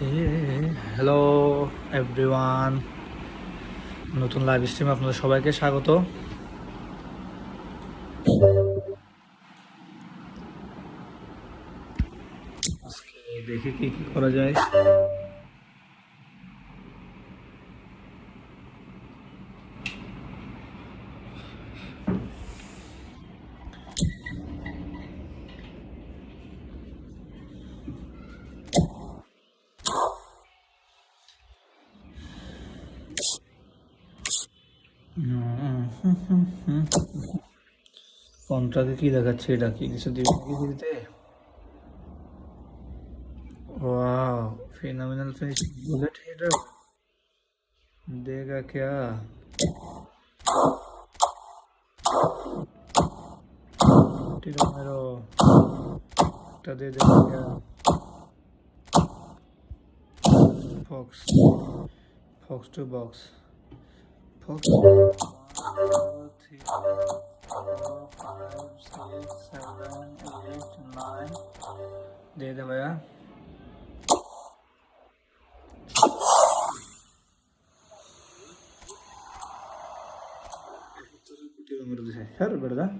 Hello everyone, নতুন live স্ট্রিমে আপনাদের সবাইকে স্বাগত। আজকে দেখি কি কি করা যায়। ফোনটাকে কি দেখাচ্ছে? এটা কি কিছু দিবে নাকি দিতে? वाह, फिनोमिनल फिनिश, बुलेट हिटर देगा क्या? टिरोमेरो একটা দিয়ে দেगा क्या? Fox fox to box fox 1 2 3 4 5 6 7 8 9 दे दे भैया। टिरोमेरो दिसे सर verdad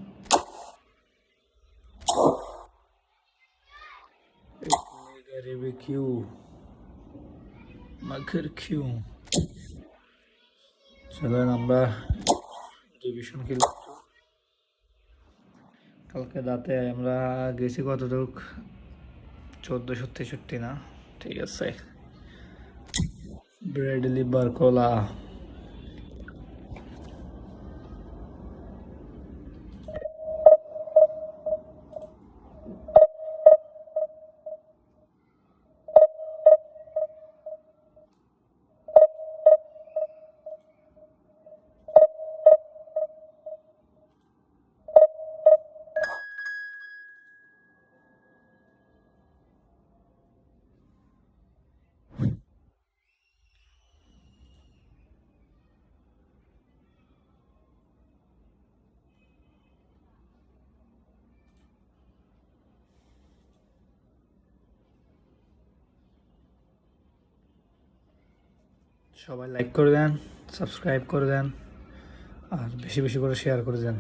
गरीबी क्यों मगर क्यों? চলেন আমরা ডিভিশন খেলি। কালকে রাতে আমরা গেছি কতটুক? 1463 না? ঠিক আছে। ব্রেডলি বারকোলা সবাই লাইক করে দেন, সাবস্ক্রাইব করে দেন, আর বেশি বেশি করে শেয়ার করে দেন।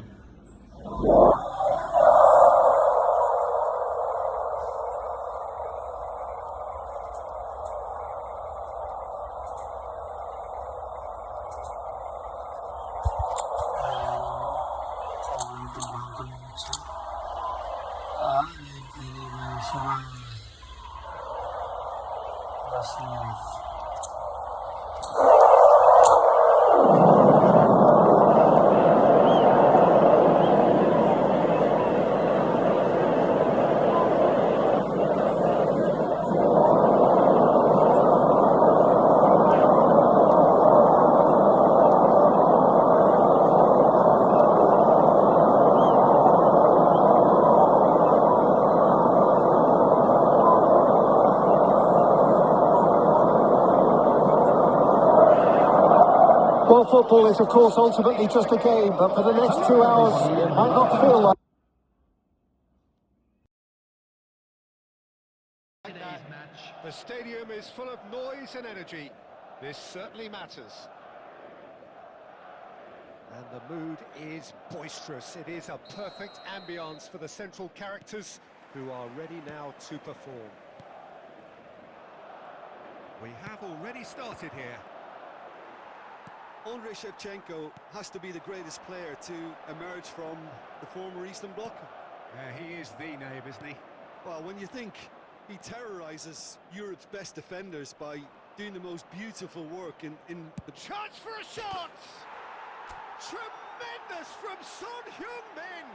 Well, football is, of course, ultimately just a game, but for the next 2 hours, might not feel like Today's match. The stadium is full of noise and energy. This certainly matters. And the mood is boisterous. It is a perfect ambience for the central characters who are ready now to perform. We have already started here. Andrei Shevchenko has to be the greatest player to emerge from the former Eastern Bloc. He is the name, isn't he? Well, when you think he terrorises Europe's best defenders by doing the most beautiful work in the... Chance for a shot! Tremendous from Son Heung-min!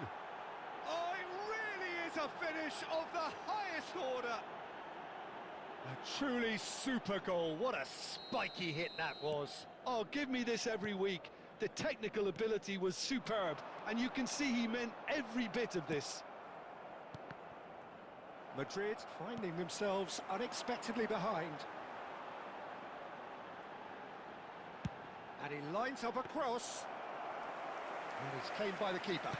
Oh, it really is a finish of the highest order. A truly super goal. What a spiky hit that was. Oh, give me this every week. The technical ability was superb, and you can see he meant every bit of this. Madrid finding themselves unexpectedly behind. And he lines up a cross. And it's claimed by the keeper.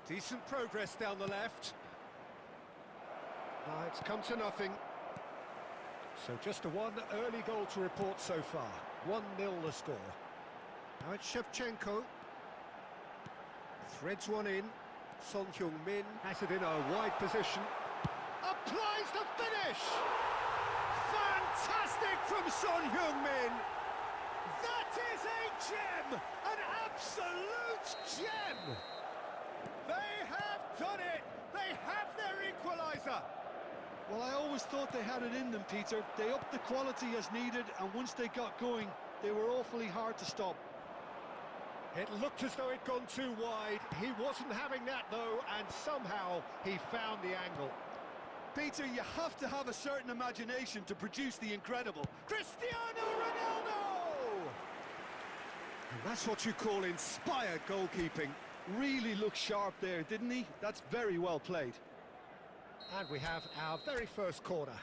Decent progress down the left. It's come to nothing. So just a one early goal to report so far. 1-0 the score. Now it's Shevchenko. Threads one in. Son Heung-min has it in a wide position. Applies the finish! Fantastic from Son Heung-min! That is a gem! An absolute gem! They have done it! They have their equaliser! Well, I always thought they had it in them, Peter. They upped the quality as needed, and once they got going, they were awfully hard to stop. It looked as though it'd gone too wide. He wasn't having that, though, and somehow he found the angle. Peter, you have to have a certain imagination to produce the incredible. Cristiano Ronaldo! And that's what you call inspired goalkeeping. Really looked sharp there, didn't he? That's very well played. And we have our very first corner.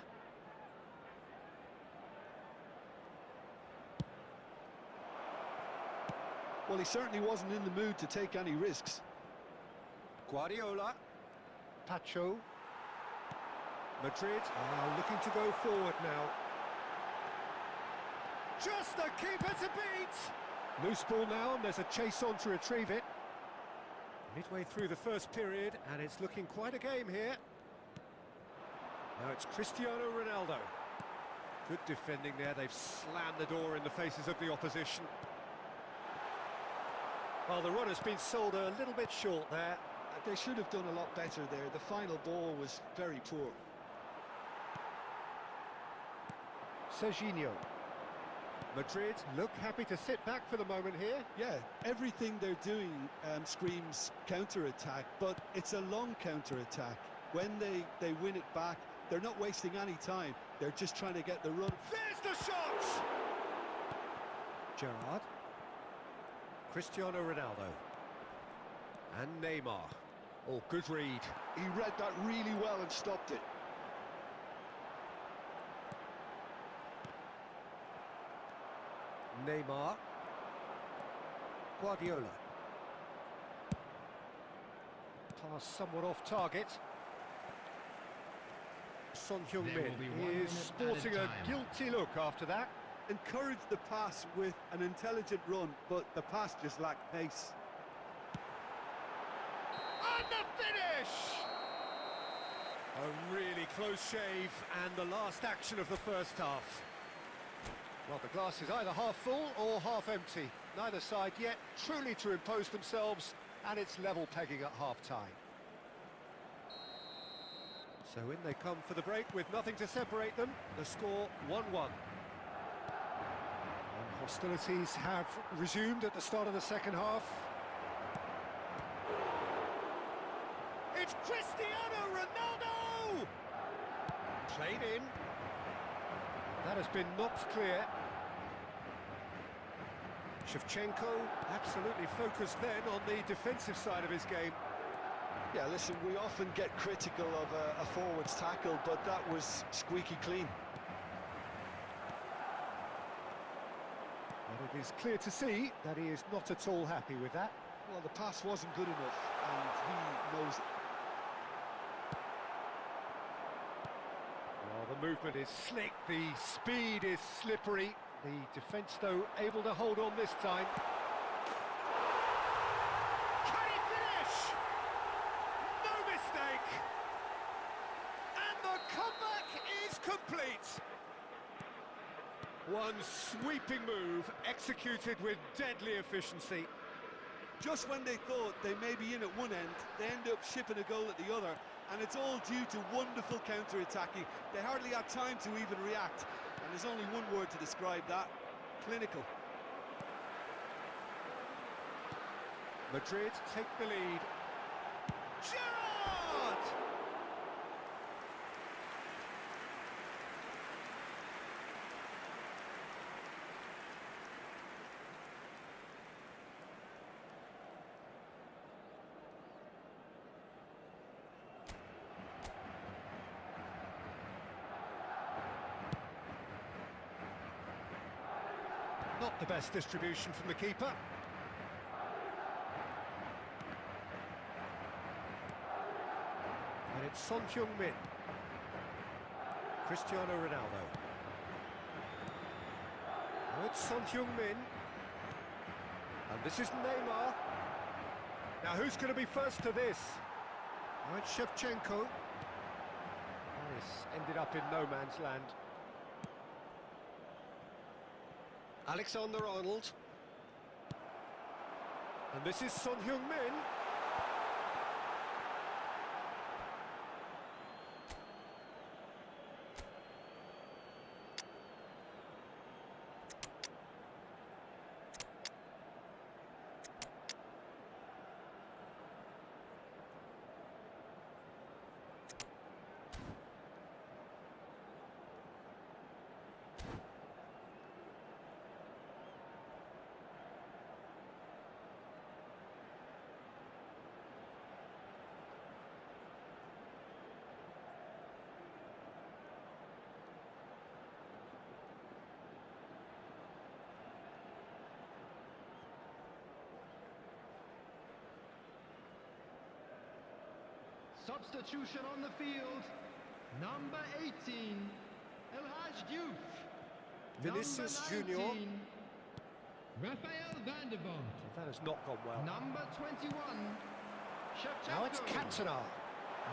Well, he certainly wasn't in the mood to take any risks. Guardiola. Pacho. Madrid are looking to go forward now. Just the keeper to beat! Loose ball now, and there's a chase on to retrieve it. Midway through the first period, and it's looking quite a game here. Now it's Cristiano Ronaldo. Good defending there, they've slammed the door in the faces of the opposition. Well, the run has been sold a little bit short there. They should have done a lot better there. The final ball was very poor. Serginho. Madrid look happy to sit back for the moment here. Yeah, everything they're doing screams counter-attack, but it's a long counter-attack. When they win it back, they're not wasting any time. They're just trying to get the run. There's the shot! Gerrard. Cristiano Ronaldo. And Neymar. Oh, good read. He read that really well and stopped it. Neymar. Guardiola. Pass somewhat off target. Son Heung-min is sporting a guilty look after that. Encouraged the pass with an intelligent run, but the pass just lacked pace. And the finish! A really close shave, and the last action of the first half. Well, the glass is either half full or half empty. Neither side yet truly to impose themselves, and it's level pegging at half-time. So in they come for the break with nothing to separate them. The score 1-1. And hostilities have resumed at the start of the second half. It's Cristiano Ronaldo! Played in. That has been knocked clear. Shevchenko absolutely focused then on the defensive side of his game. Yeah, listen, we often get critical of a forward's tackle, but that was squeaky clean. But it is clear to see that he is not at all happy with that. Well, the pass wasn't good enough, and he knows it. Well, the movement is slick, the speed is slippery. The defence, though, able to hold on this time. Can he finish? No mistake! And the comeback is complete! One sweeping move, executed with deadly efficiency. Just when they thought they may be in at one end, they end up shipping a goal at the other, and it's all due to wonderful counter-attacking. They hardly had time to even react, and there's only one word to describe that: clinical. Madrid take the lead. Gerrard! Not the best distribution from the keeper. It's Son Heung-min. Cristiano Ronaldo. Now it's Son Heung-min. And this is Neymar. Now who's going to be first to this? Now it's Shevchenko. This ended up in no man's land. Alexander-Arnold. And this is Son Heung-min. Substitution on the field. Number 18, El Hadj Diouf. Vinicius Number 19, Junior. Raphael van der Vaart. That has not gone well. Number 21, Shevchenko. Now it's Cantona.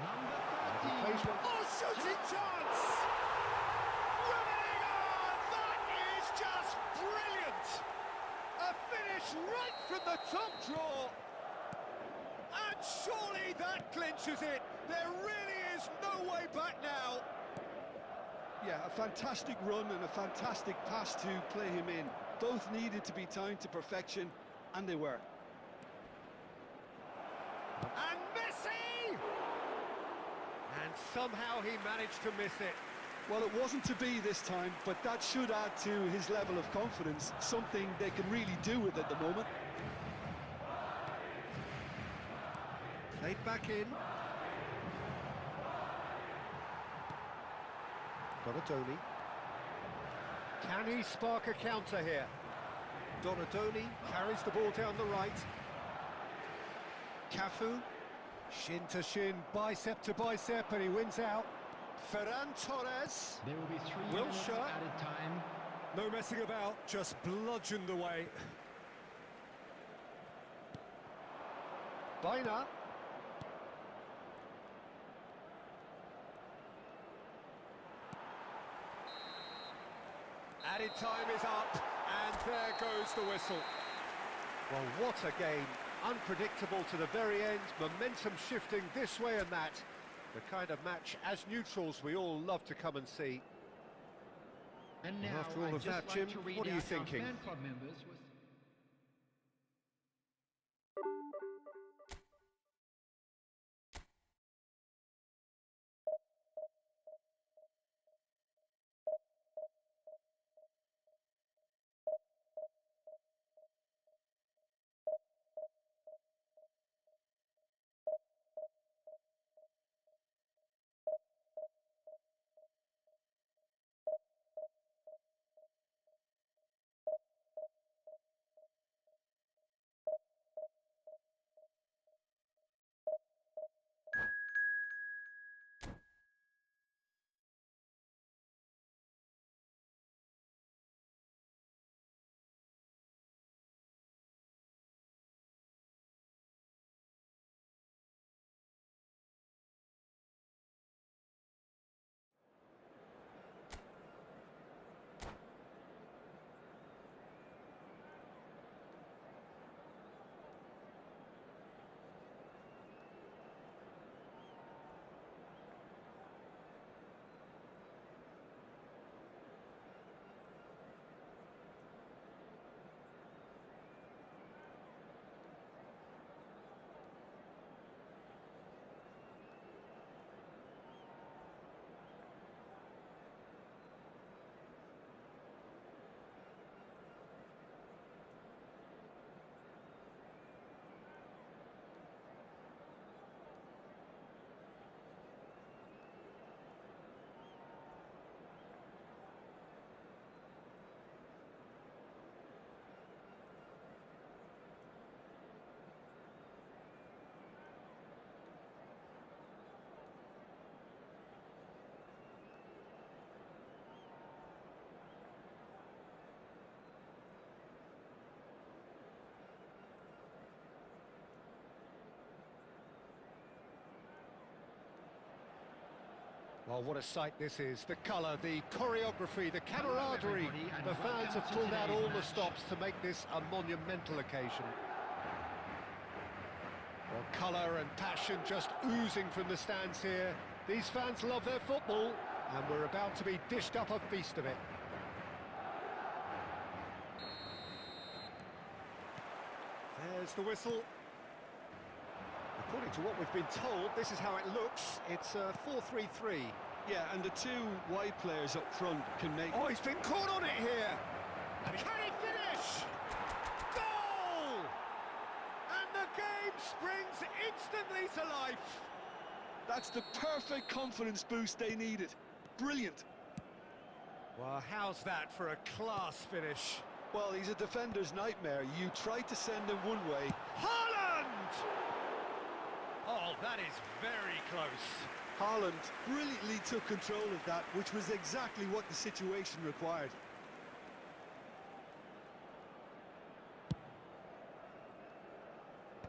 Number He 13. plays one. Oh, shooting chance! Riveting on! That is just brilliant! A finish right from the top draw. And surely that clinches it. There really is no way back now. Yeah, a fantastic run and a fantastic pass to play him in. Both needed to be timed to perfection, and they were. And Messi! And somehow he managed to miss it. Well, it wasn't to be this time, but that should add to his level of confidence, something they can really do with at the moment. Played back in. Donadoni. Can he spark a counter here? Donadoni carries the ball down the right. Cafu. Shin to shin, bicep to bicep, and he wins out. Ferran Torres. There will be 3 minutes Wilshere. added time. No messing about, just bludgeoned away. Baina. Added time is up, and there goes the whistle. Well, what a game. Unpredictable to the very end, momentum shifting this way and that. The kind of match, as neutrals, we all love to come and see. And now, After all I'd of just that, like Jim, to read what are you out our thinking? fan club members with Well, what a sight this is. The colour, the choreography, the camaraderie. The fans have pulled out all the stops to make this a monumental occasion. Well, colour and passion just oozing from the stands here. These fans love their football, and we're about to be dished up a feast of it. There's the whistle. According to what we've been told, this is how it looks. It's a 4-3-3. Yeah, and the two wide players up front can make... Oh, he's been caught on it here! And can he finish? Goal! And the game springs instantly to life. That's the perfect confidence boost they needed. Brilliant. Well, how's that for a class finish? Well, he's a defender's nightmare. You try to send him one way. Haaland! Oh, that is very close. Haaland brilliantly took control of that, which was exactly what the situation required.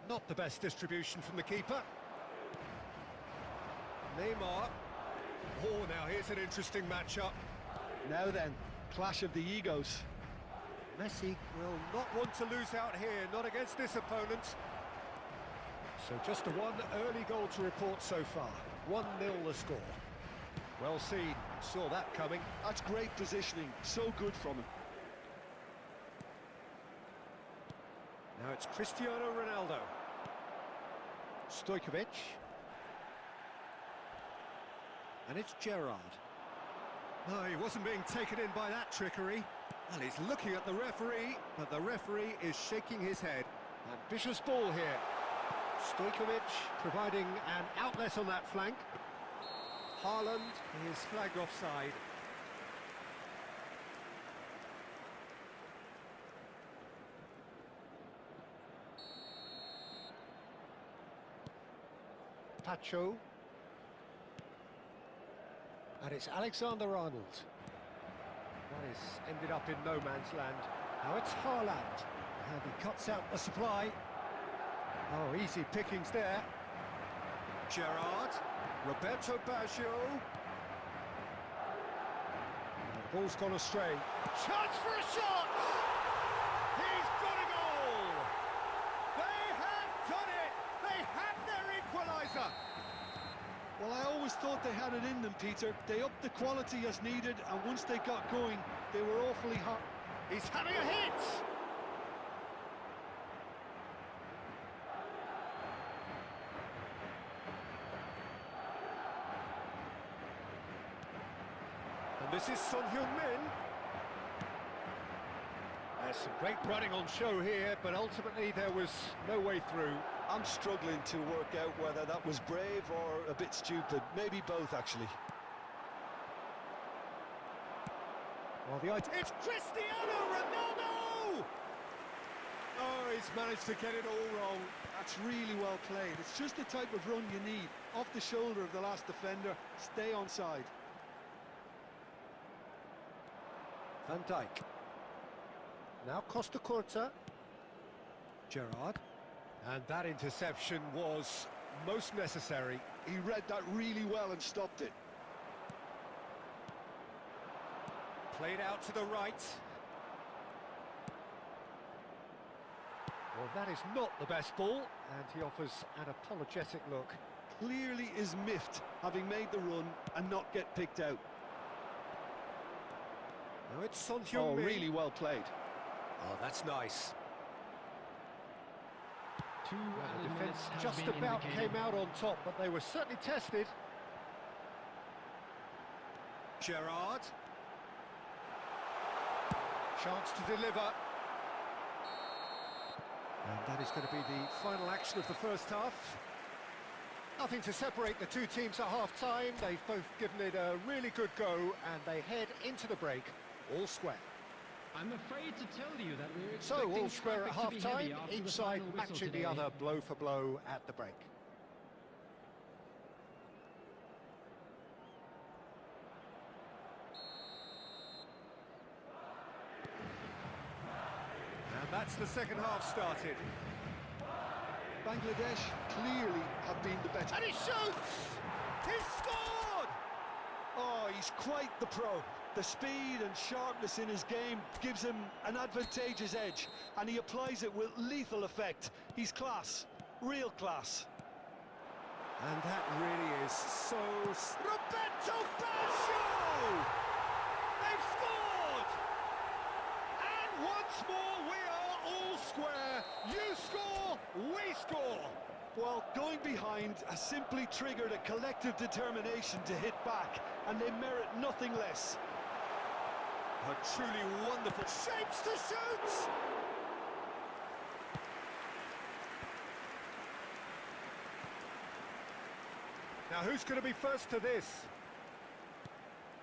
Not the best distribution from the keeper. Neymar. Oh, now here's an interesting matchup. Now then, clash of the egos. Messi will not want to lose out here, not against this opponent. So just a one early goal to report so far. 1-0 the score. Well seen, saw that coming. That's great positioning, so good from him. Now it's Cristiano Ronaldo. Stojkovic. And it's Gerrard. No, he wasn't being taken in by that trickery. Well, he's looking at the referee, but the referee is shaking his head. Ambitious ball here. Stojkovic providing an outlet on that flank. Haaland is flagged offside. Pacho. And it's Alexander-Arnold. That is ended up in no man's land. Now it's Haaland. And he cuts out the supply. Oh, easy pickings there. Gerrard. Roberto Baggio. The ball's gone astray. Chance for a shot! He's got a goal! They have done it! They have their equaliser! Well, I always thought they had it in them, Peter. They upped the quality as needed, and once they got going, they were awfully hot. He's having a hit! And this is Son Heung-min. There's some great running on show here, but ultimately there was no way through. I'm struggling to work out whether that was brave or a bit stupid. Maybe both, actually. Well, it's Cristiano Ronaldo! Oh, he's managed to get it all wrong. That's really well played. It's just the type of run you need. Off the shoulder of the last defender, stay onside. Van Dijk. Now Costa Curta. Gerrard. And that interception was most necessary. He read that really well and stopped it. Played out to the right. Well, that is not the best ball, and he offers an apologetic look. Clearly is miffed, having made the run and not get picked out. Now it's Son Heung-min. Oh, really well played. Oh, that's nice. Two The added defence minutes have just been about indicated. came out on top, but they were certainly tested. Gerrard. Chance to deliver. And that is going to be the final action of the first half. Nothing to separate the two teams at half-time. They've both given it a really good go, and they head into the break all square. I'm afraid to tell you that we're So, expecting all square at traffic to be heavy half-time, after each the side final whistle matching the today. other blow for blow at the break. And that's the second half started. Bangladesh clearly have been the better. And he shoots! He's scored! Oh, he's quite the pro. The speed and sharpness in his game gives him an advantageous edge, and he applies it with lethal effect. He's class, real class. And that really is so... Roberto Baggio! They've scored! And once more we are all square. You score, we score. Well, going behind has simply triggered a collective determination to hit back, and they merit nothing less. A truly wonderful shapes to shoot! Now who's going to be first to this?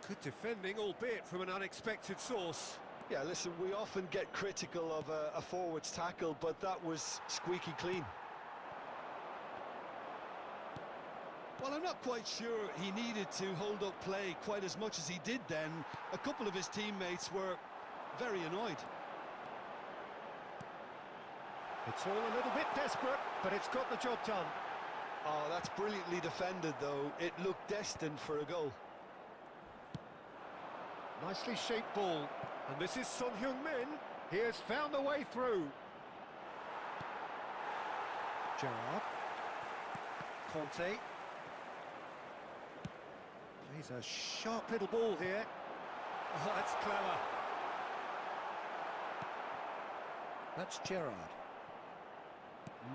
Good defending, albeit from an unexpected source. Yeah, listen, we often get critical of a forward's tackle, but that was squeaky clean. Well, I'm not quite sure he needed to hold up play quite as much as he did then. A couple of his teammates were very annoyed. It's all a little bit desperate, but it's got the job done. Oh, that's brilliantly defended, though. It looked destined for a goal. Nicely shaped ball. And this is Son Heung-min. He has found the way through. Gerrard. Conte. Plays a sharp little ball here. Oh, that's clever. That's Gerrard.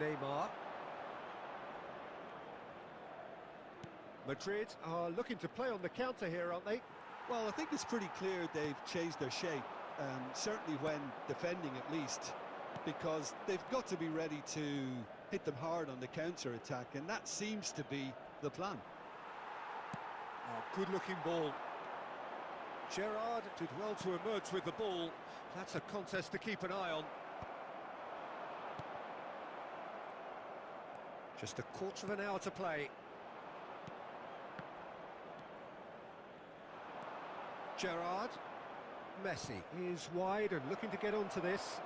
Neymar. Madrid are looking to play on the counter here, aren't they? Well, I think it's pretty clear they've changed their shape, certainly when defending at least, because they've got to be ready to hit them hard on the counter-attack, and that seems to be the plan. Oh, good-looking ball. Gerrard did well to emerge with the ball. That's a contest to keep an eye on. Just a quarter of an hour to play. Gerrard. Messi is wide and looking to get onto this.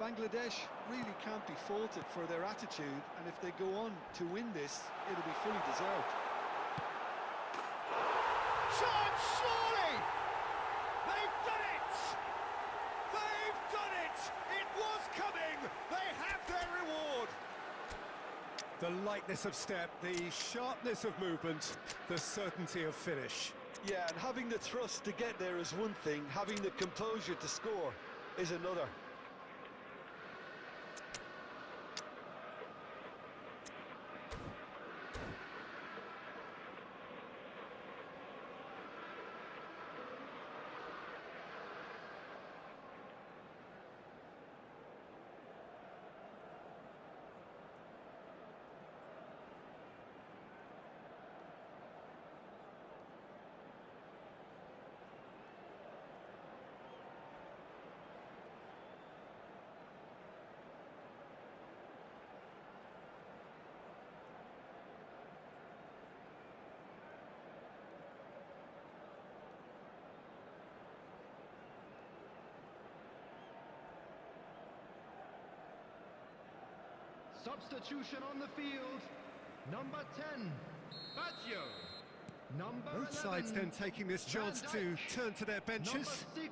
Bangladesh really can't be faulted for their attitude, and if they go on to win this, it'll be fully deserved. Shot, surely! They've done it! They've done it! It was coming! They have their reward! The lightness of step, the sharpness of movement, the certainty of finish. Yeah, and having the thrust to get there is one thing, having the composure to score is another. Substitution on the field. Number 10, Baggio. Number Both 11, sides then taking this chance Van to Dijk. turn to their Number benches. 6,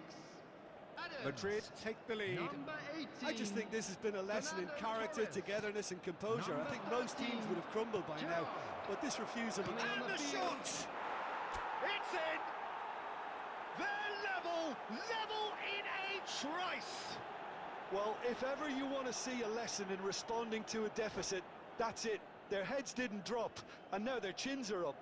Adams. Madrid take the lead. Number 18, I just think this has been a lesson in Fernando character, Torres. togetherness and composure. I Number think most teams 13, would have crumbled by now, Gerrard. but this refusal... Coming on And the the field. shot! It's in! They're level in a trice! Well, if ever you want to see a lesson in responding to a deficit, that's it. Their heads didn't drop, and now their chins are up.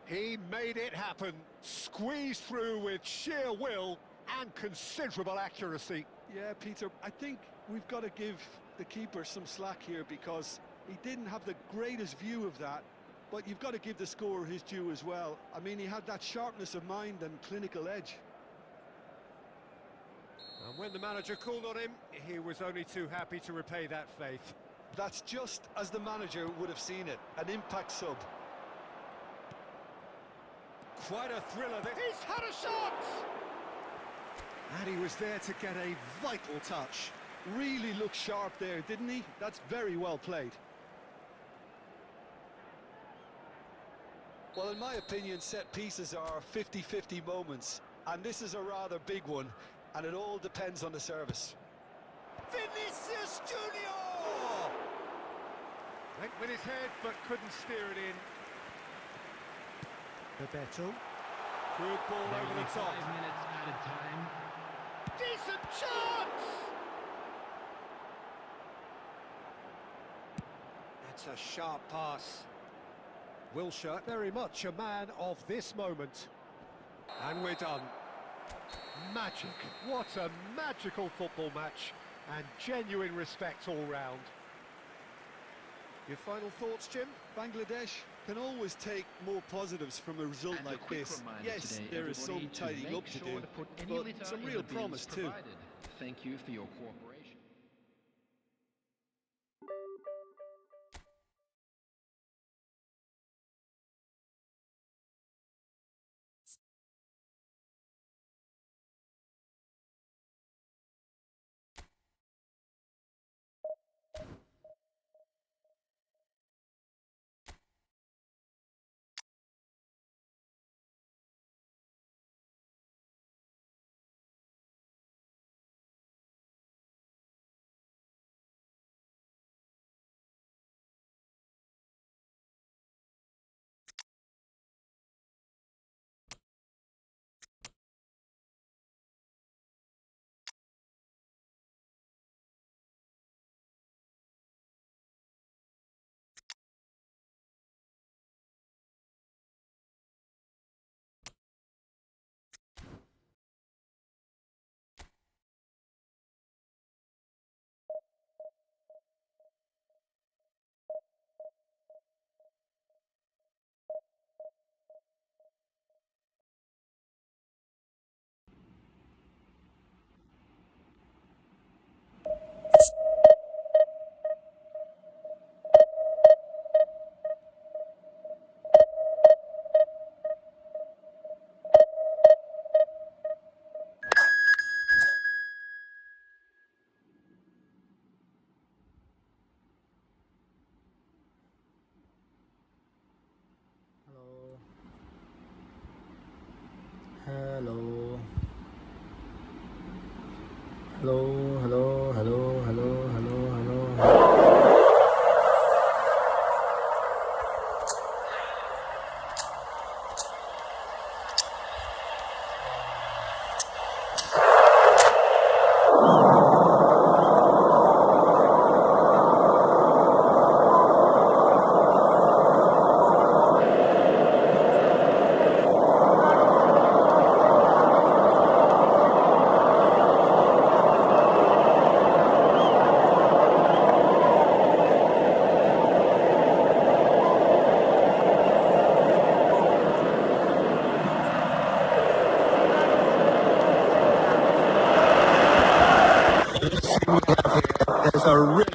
He made it happen. Squeezed through with sheer will and considerable accuracy. Yeah, Peter, I think we've got to give the keeper some slack here because he didn't have the greatest view of that, but you've got to give the scorer his due as well. I mean, he had that sharpness of mind and clinical edge. And when the manager called on him, he was only too happy to repay that faith. That's just as the manager would have seen it, an impact sub. Quite a thriller this. He's had a shot! And he was there to get a vital touch. Really looked sharp there, didn't he? That's very well played. Well, in my opinion, set pieces are 50-50 moments, and this is a rather big one, and it all depends on the service. Vinicius Junior! Went with his head, but couldn't steer it in. Bebeto. Good ball There will over be the top. 5 minutes added time. Decent chance! That's a sharp pass. Wilshere, very much a man of this moment. And we're done. Magic. What a magical football match. And genuine respect all round. Your final thoughts, Jim? Bangladesh can always take more positives from a result And a like quick this. reminder Yes, today, there is some everybody, to tidying make up to sure do, to put any litter but some in real the bins promise too. provided. Thank you for your cooperation. Hello. Hello, hello, hello, hello, hello, hello, hello. There's a real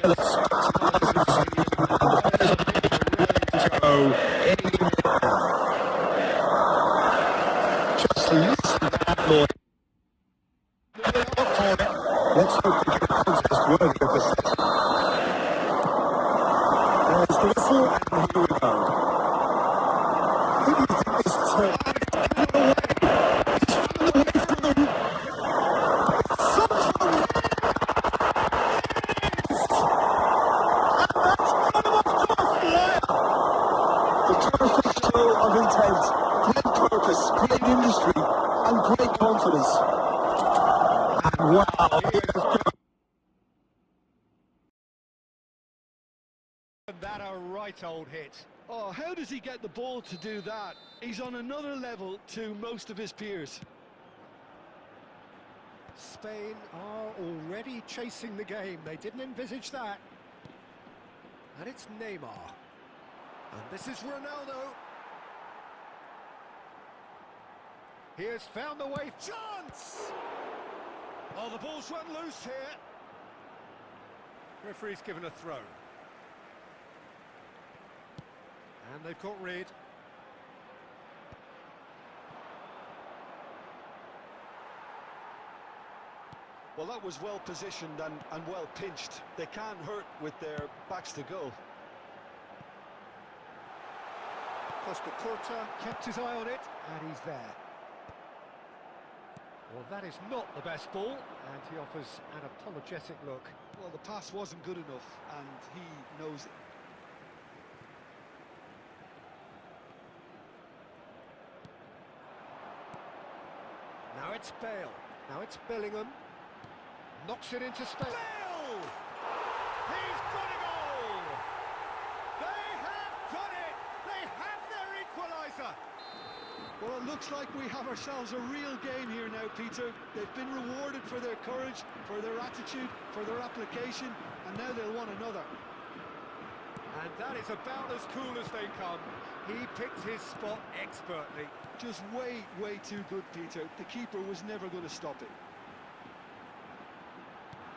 just listen to that noise. Let's hope the contest worthy of the session. There's the whistle, and here we go. Who do you think this turn? Of intent, great purpose, great industry, and great confidence. And wow, That a right old hit. Oh, how does he get the ball to do that? He's on another level to most of his peers. Spain are already chasing the game. They didn't envisage that. And it's Neymar. And this is Ronaldo. He has found the way. Chance! Oh, the ball's run loose here. Referee's given a throw. And they've caught Reed. Well, that was well positioned and well pinched. They can't hurt with their backs to goal. Costa Curta kept his eye on it, and he's there. Well, that is not the best ball, and he offers an apologetic look. Well, the pass wasn't good enough, and he knows it. Now it's Bale. Now it's Bellingham. Knocks it into space. Bale! He's got a goal! They have done it! They have their equaliser! Well, it looks like we have ourselves a real game here now, Peter. They've been rewarded for their courage, for their attitude, for their application, and now they'll want another. And that is about as cool as they come. He picked his spot expertly. Just way too good, Peter. The keeper was never going to stop it.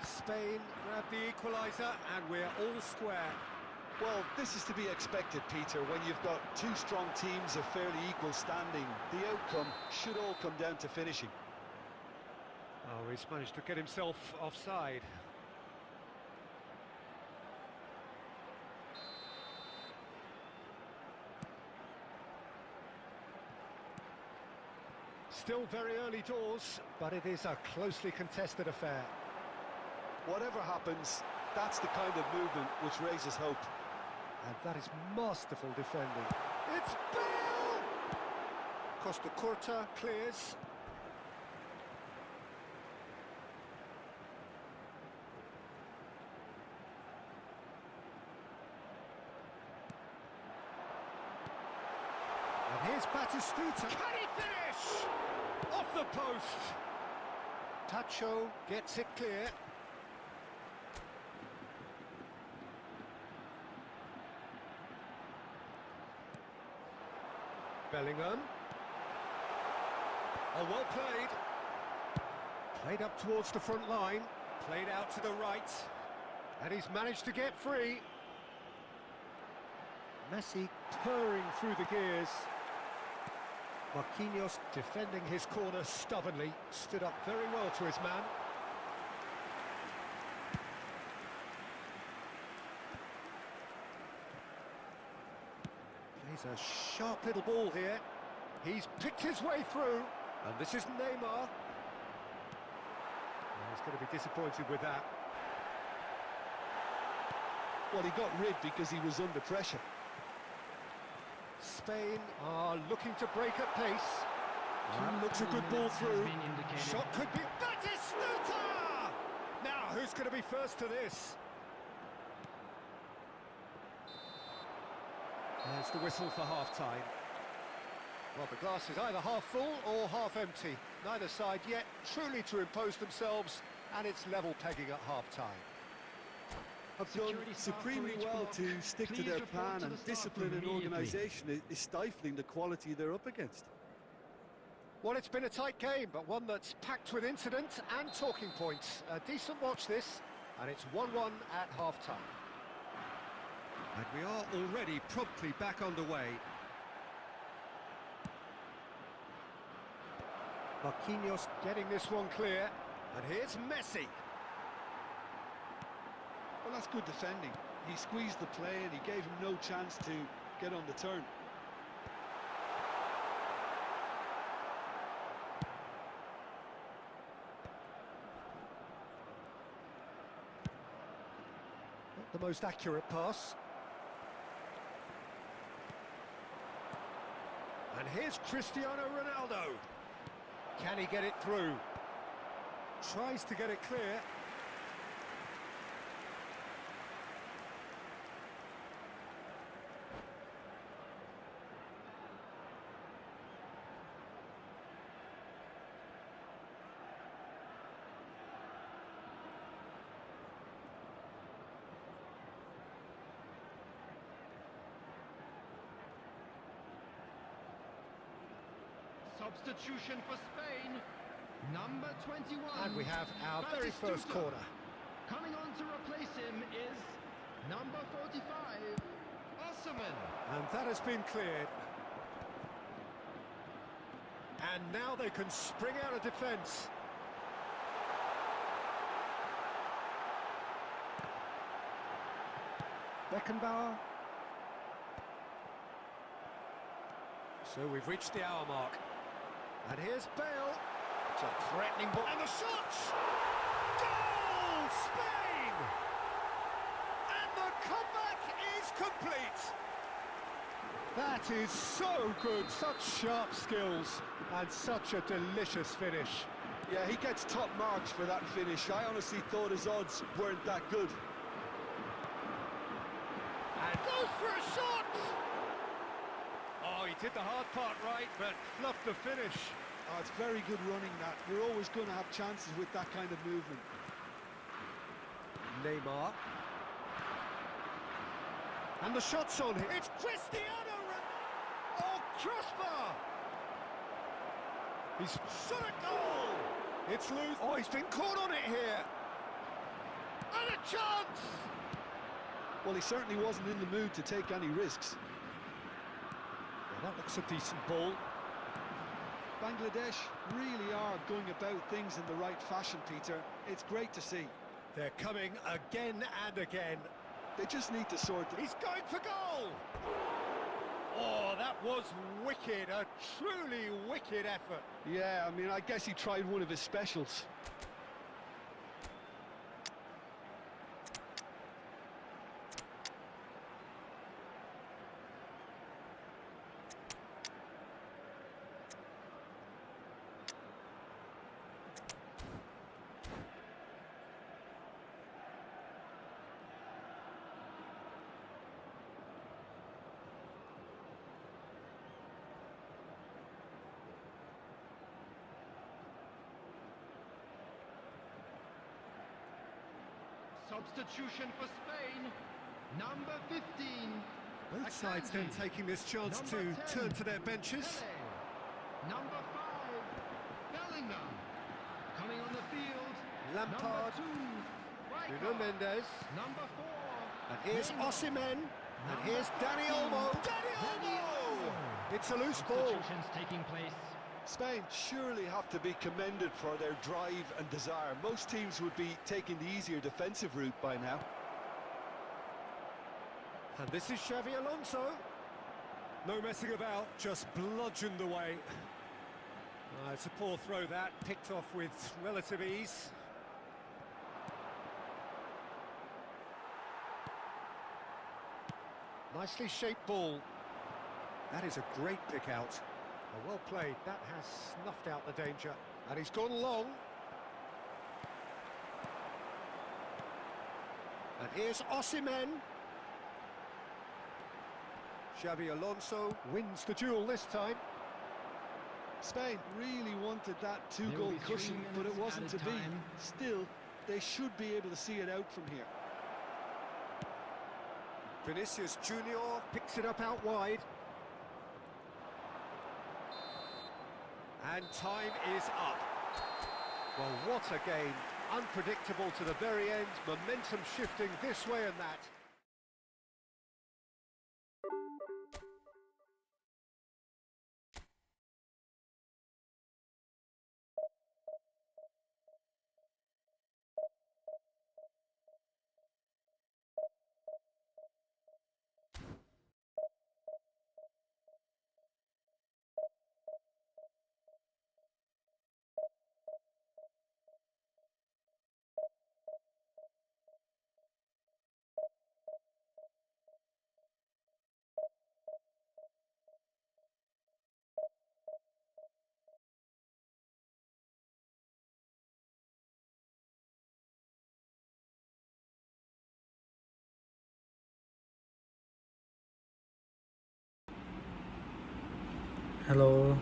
Spain grab the equaliser, and we're all square. Well, this is to be expected, Peter, when you've got two strong teams of fairly equal standing. The outcome should all come down to finishing. Oh, he's managed to get himself offside. Still very early doors, but it is a closely contested affair. Whatever happens, that's the kind of movement which raises hope. And that is masterful defending. It's Bale! Costa Curta clears. And here's Batistuta. Can he finish? Off the post. Tacho gets it clear. Bellingham. Oh, well played. Played up towards the front line. Played out to the right. And he's managed to get free. Messi purring through the gears. Marquinhos defending his corner stubbornly. Stood up very well to his man. Plays a sharp little ball here. He's picked his way through. And this is Neymar. Well, he's going to be disappointed with that. Well, he got rid because he was under pressure. Spain are looking to break at pace. Looks a good ball through. Shot could be... Batistuta! Now, who's going to be first to this? There's the whistle for half-time. Well, the glass is either half full or half empty. Neither side yet truly to impose themselves, and it's level pegging at half-time. Have done supremely well to stick to their plan, and discipline and organisation is stifling the quality they're up against. Well, it's been a tight game, but one that's packed with incident and talking points. A decent watch this, and it's 1-1 at half-time. And we are already promptly back underway. Marquinhos getting this one clear, and here's Messi. Well, that's good defending. He squeezed the play and he gave him no chance to get on the turn. Not the most accurate pass. And here's Cristiano Ronaldo. Can he get it through? Tries to get it clear. Substitution for Spain, number 21. And we have our very first Batistuta. corner. Coming on to replace him is number 45, Osimhen. And that has been cleared. And now they can spring out of defence. Beckenbauer. So we've reached the hour mark. And here's Bale. It's a threatening ball. And the shots! Goal! Spain! And the comeback is complete. That is so good. Such sharp skills and such a delicious finish. Yeah, he gets top marks for that finish. I honestly thought his odds weren't that good. And goes for a shot! Oh, he did the hard part right, but fluffed the finish. Oh, it's very good running that. You're always going to have chances with that kind of movement. Neymar. And the shot's on here. It's Cristiano Ronaldo! Oh, crossbar! He's shot a goal! It's loose. Oh, he's been caught on it here. And a chance! Well, he certainly wasn't in the mood to take any risks. Well, that looks a decent ball. Bangladesh really are going about things in the right fashion, Peter. It's great to see. They're coming again and again. They just need to sort it. He's going for goal! Oh, that was wicked, a truly wicked effort. Yeah, I mean, I guess he tried one of his specials. Substitution for Spain, number 15. Both sides then taking this chance to Number 10, turn to their benches. Pele. Number 5, Bellingham. Coming on the field, Lampard. number 2, Nuno Rijkaard. Mendes. Number 4, And here's Neymar. Osimhen. And Number here's Dani 13, Olmo. Dani Dani Olmo! Olmo. It's a loose ball. Substitutions taking place. Spain surely have to be commended for their drive and desire. Most teams would be taking the easier defensive route by now. And this is Xavi Alonso. No messing about, just bludgeoned away. It's a poor throw that, picked off with relative ease. Nicely shaped ball. That is a great pick out. Well played, that has snuffed out the danger. And he's gone long. And here's Osimhen. Xavi Alonso wins the duel this time. Spain really wanted that There will two-goal be 3 cushion, but it minutes wasn't to added be. time. Still, they should be able to see it out from here. Vinicius Junior picks it up out wide. And time is up. Well, what a game. Unpredictable to the very end. Momentum shifting this way and that. Hello.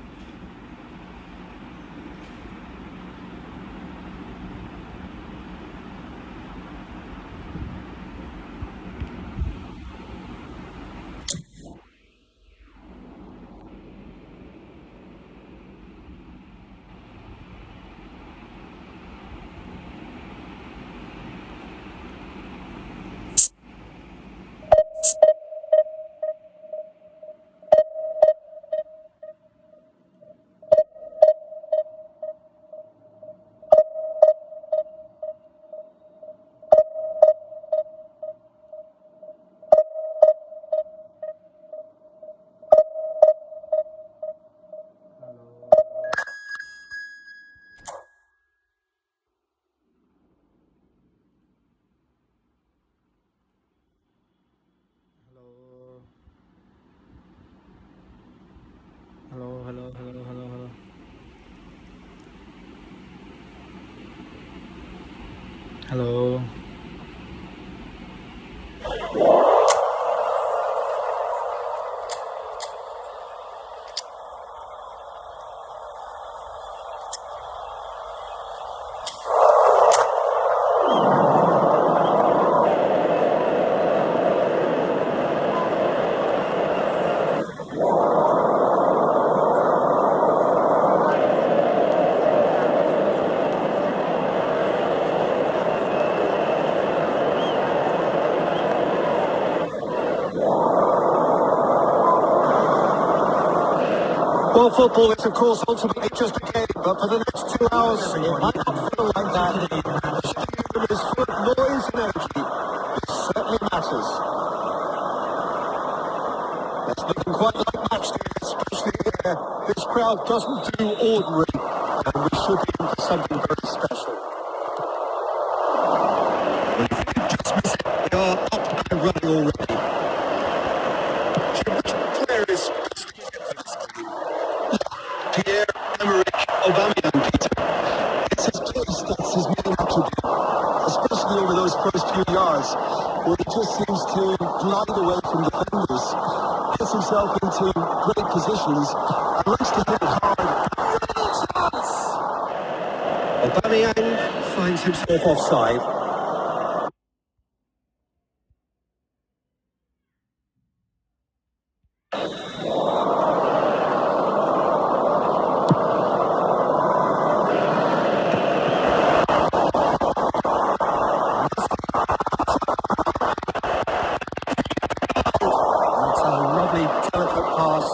Well, football is, of course, ultimately just a game, but for the next 2 hours, it might not feel like that. The stadium is full of noise and energy. It certainly matters. It's looking quite like match day, especially here. This crowd doesn't do ordinary, and we should be in for something very special. Well, if you just miss it, they are up and running already. Which player is Pierre-Emerick Aubameyang, Peter? It's his pace that's his main attribute, especially over those first few yards, where he just seems to glide away from defenders, gets himself into great positions, and likes to hit it hard. Aubameyang finds himself offside. It's a lovely, delicate pass.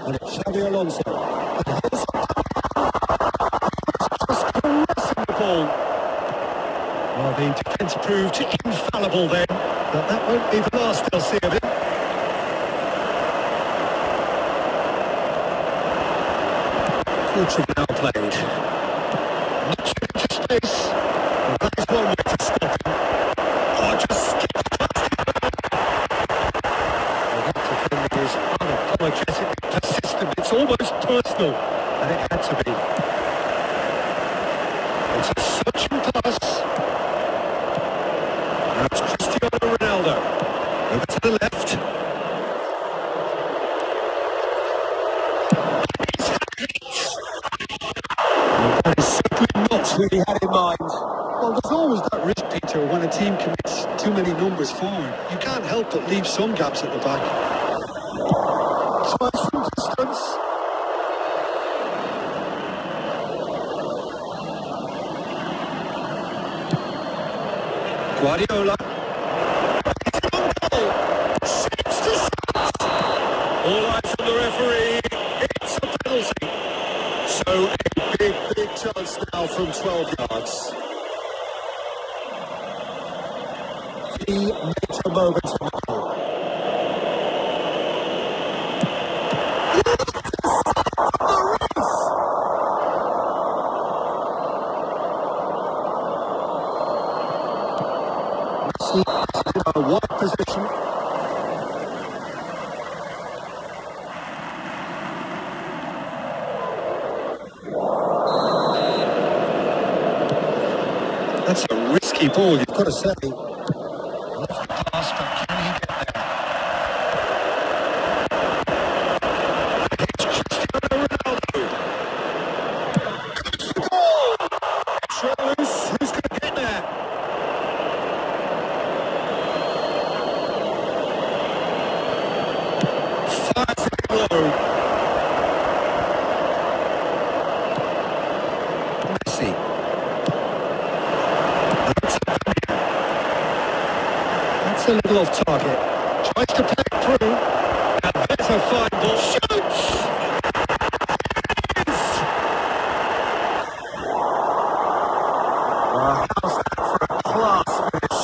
And it's Xabi Alonso. And here's just caressing the ball. Well, the defence proved infallible then, but that won't be the last they'll see of him. Good now played. Much into space. Well, that is one way to stop him. Oh, just skipped past him. Well, that defending is unapologetically persistent. It's almost personal, and it had to be. It's a searching pass. Now it's Cristiano Ronaldo. Over to the left. That is certainly not who he had in mind. Well, there's always that risk, Peter, when a team commits too many numbers forward. You can't help but leave some gaps at the back. Twice from distance. Guardiola. He's on goal. Shoots the shot. All eyes on the referee. It's a penalty. So a big chance now from 12 yards. The major moment of the goal. Messi in a wide position. That's a risky ball, you've got to say. Lovely pass, but can he get there? It's Cristiano Ronaldo. Goes for goal! Shot loose, who's going to get there? Fires it low. Messi. That's a little off target. Tries to play it through. And there's a fine ball. Shoots! Well, how's that for a class finish?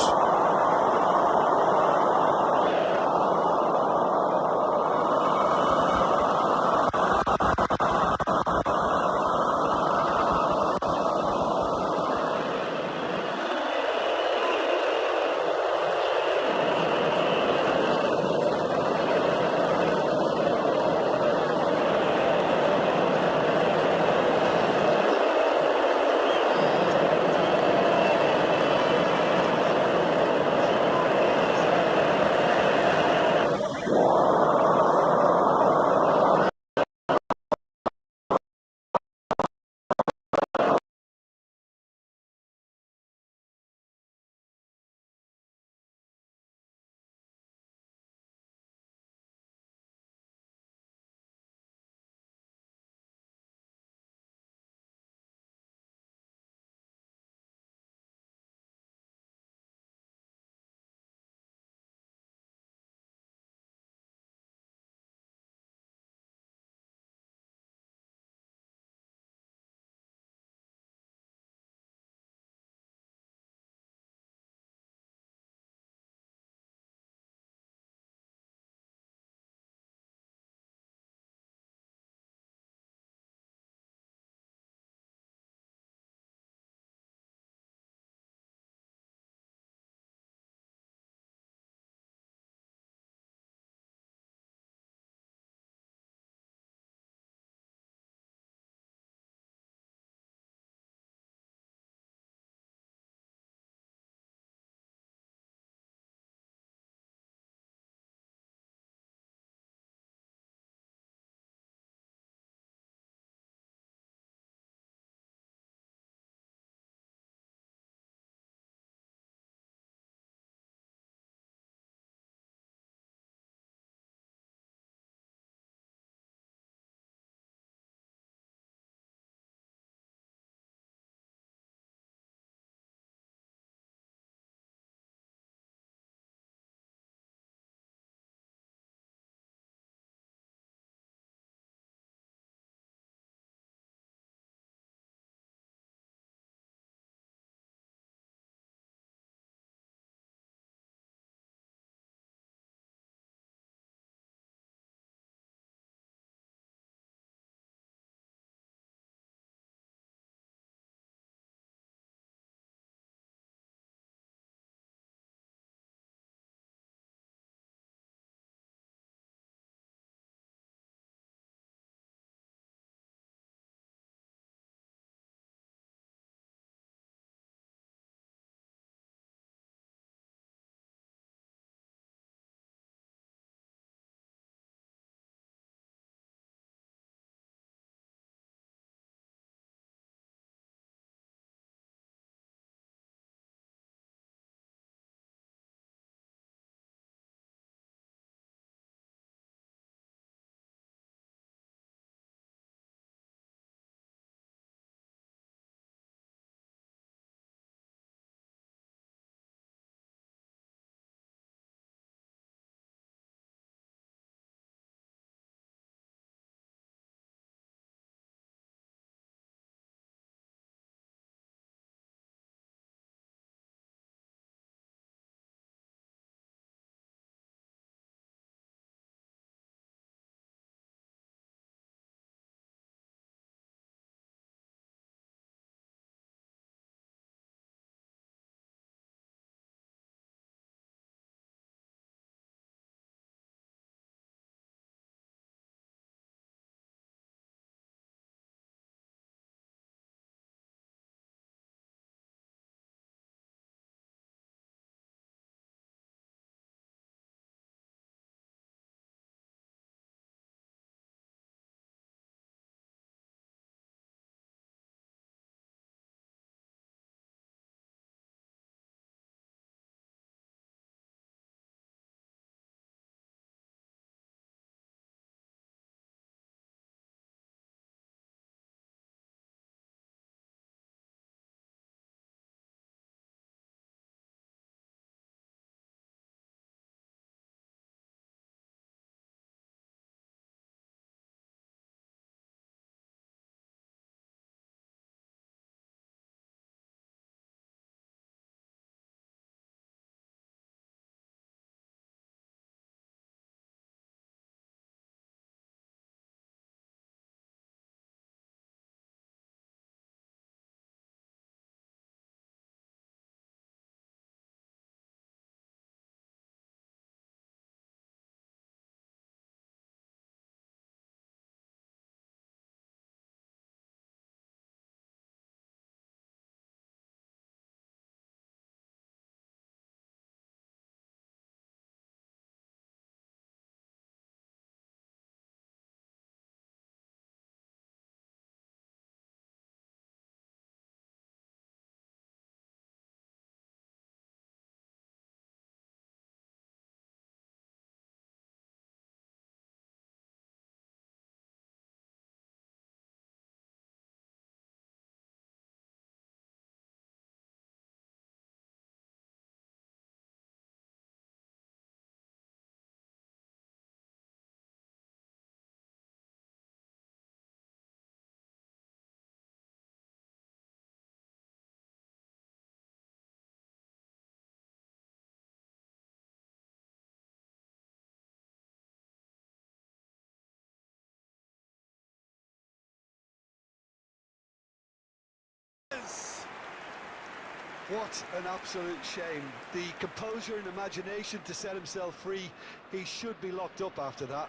What an absolute shame. The composure and imagination to set himself free. He should be locked up after that.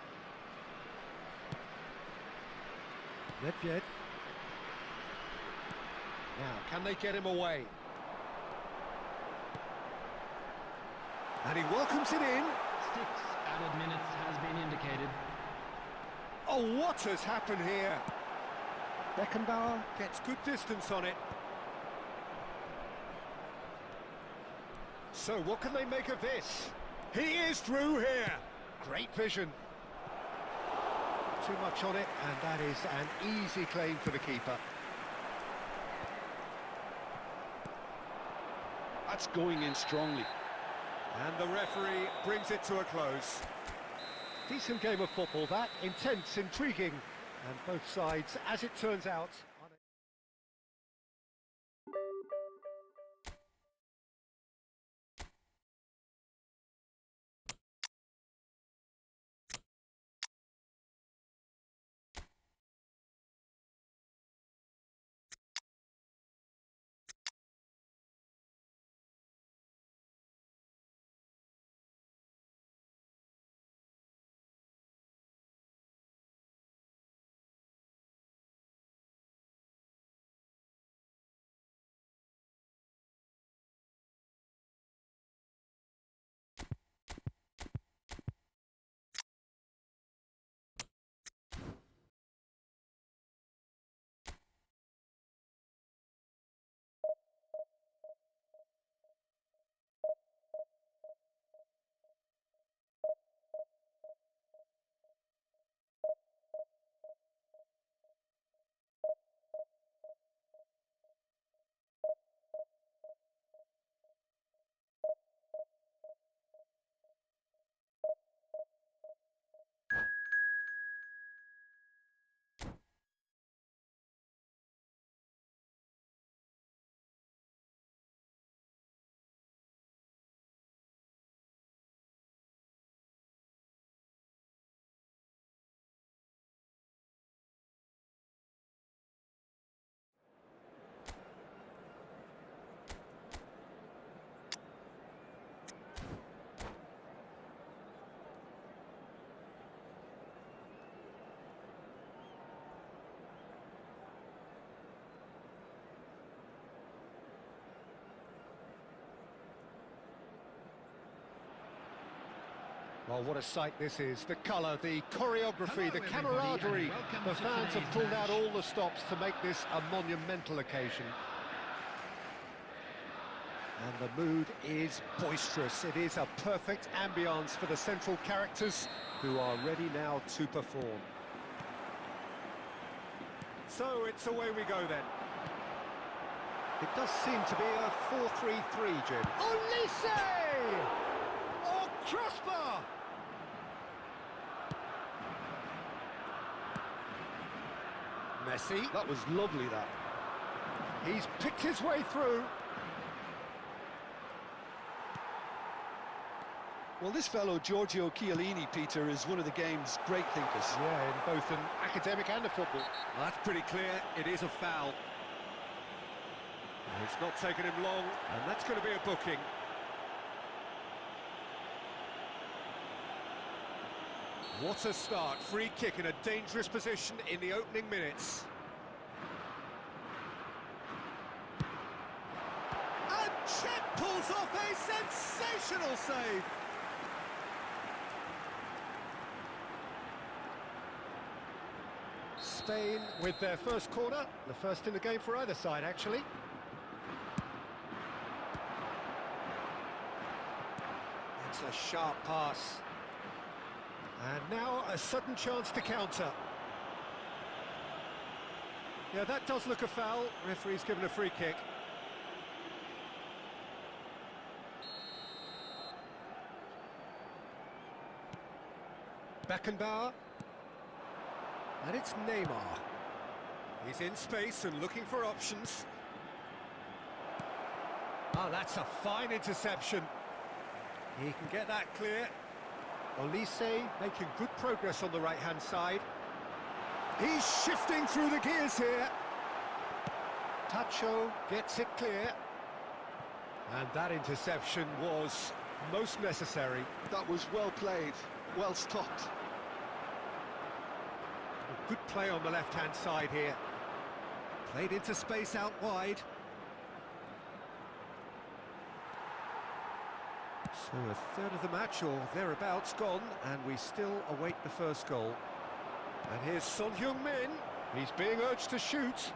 Nedved. Now, can they get him away? And he welcomes it in. 6 added minutes has been indicated. Oh, what has happened here? Beckenbauer gets good distance on it. So what can they make of this? He is through here. Great vision. Too much on it, and that is an easy claim for the keeper. That's going in strongly. And the referee brings it to a close. Decent game of football, that. Intense, intriguing, and both sides, as it turns out... Well, what a sight this is. The colour, the choreography, the camaraderie. The fans have pulled out all the stops to make this a monumental occasion. And the mood is boisterous. It is a perfect ambience for the central characters who are ready now to perform. So it's away we go then. It does seem to be a 4-3-3, Jim. Olise! Oh, crossbar! Messi. That was lovely, that. He's picked his way through. Well, this fellow, Giorgio Chiellini, Peter, is one of the game's great thinkers. Yeah, in both an academic and a football. Well, that's pretty clear. It is a foul. It's not taken him long, and that's going to be a booking. What a start. Free kick in a dangerous position in the opening minutes. And Chet pulls off a sensational save. Spain with their first corner, the first in the game for either side, actually. It's a sharp pass. And now a sudden chance to counter. Yeah, that does look a foul. Referee's given a free kick. Beckenbauer. And it's Neymar. He's in space and looking for options. Oh, that's a fine interception. He can get that clear. Olise making good progress on the right-hand side. He's shifting through the gears here. Tacho gets it clear. And that interception was most necessary. That was well played, well stopped. Good play on the left-hand side here. Played into space out wide. So a third of the match or thereabouts gone, and we still await the first goal. And here's Son Heung-min. He's being urged to shoot.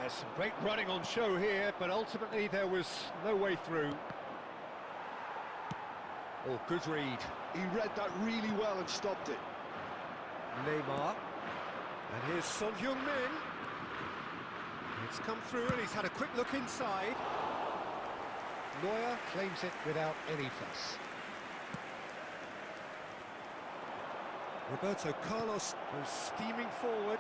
There's some great running on show here, but ultimately there was no way through. Oh, good read. He read that really well and stopped it. Neymar. And here's Son Heung-min. It's come through and he's had a quick look inside. Neuer claims it without any fuss. Roberto Carlos goes steaming forward.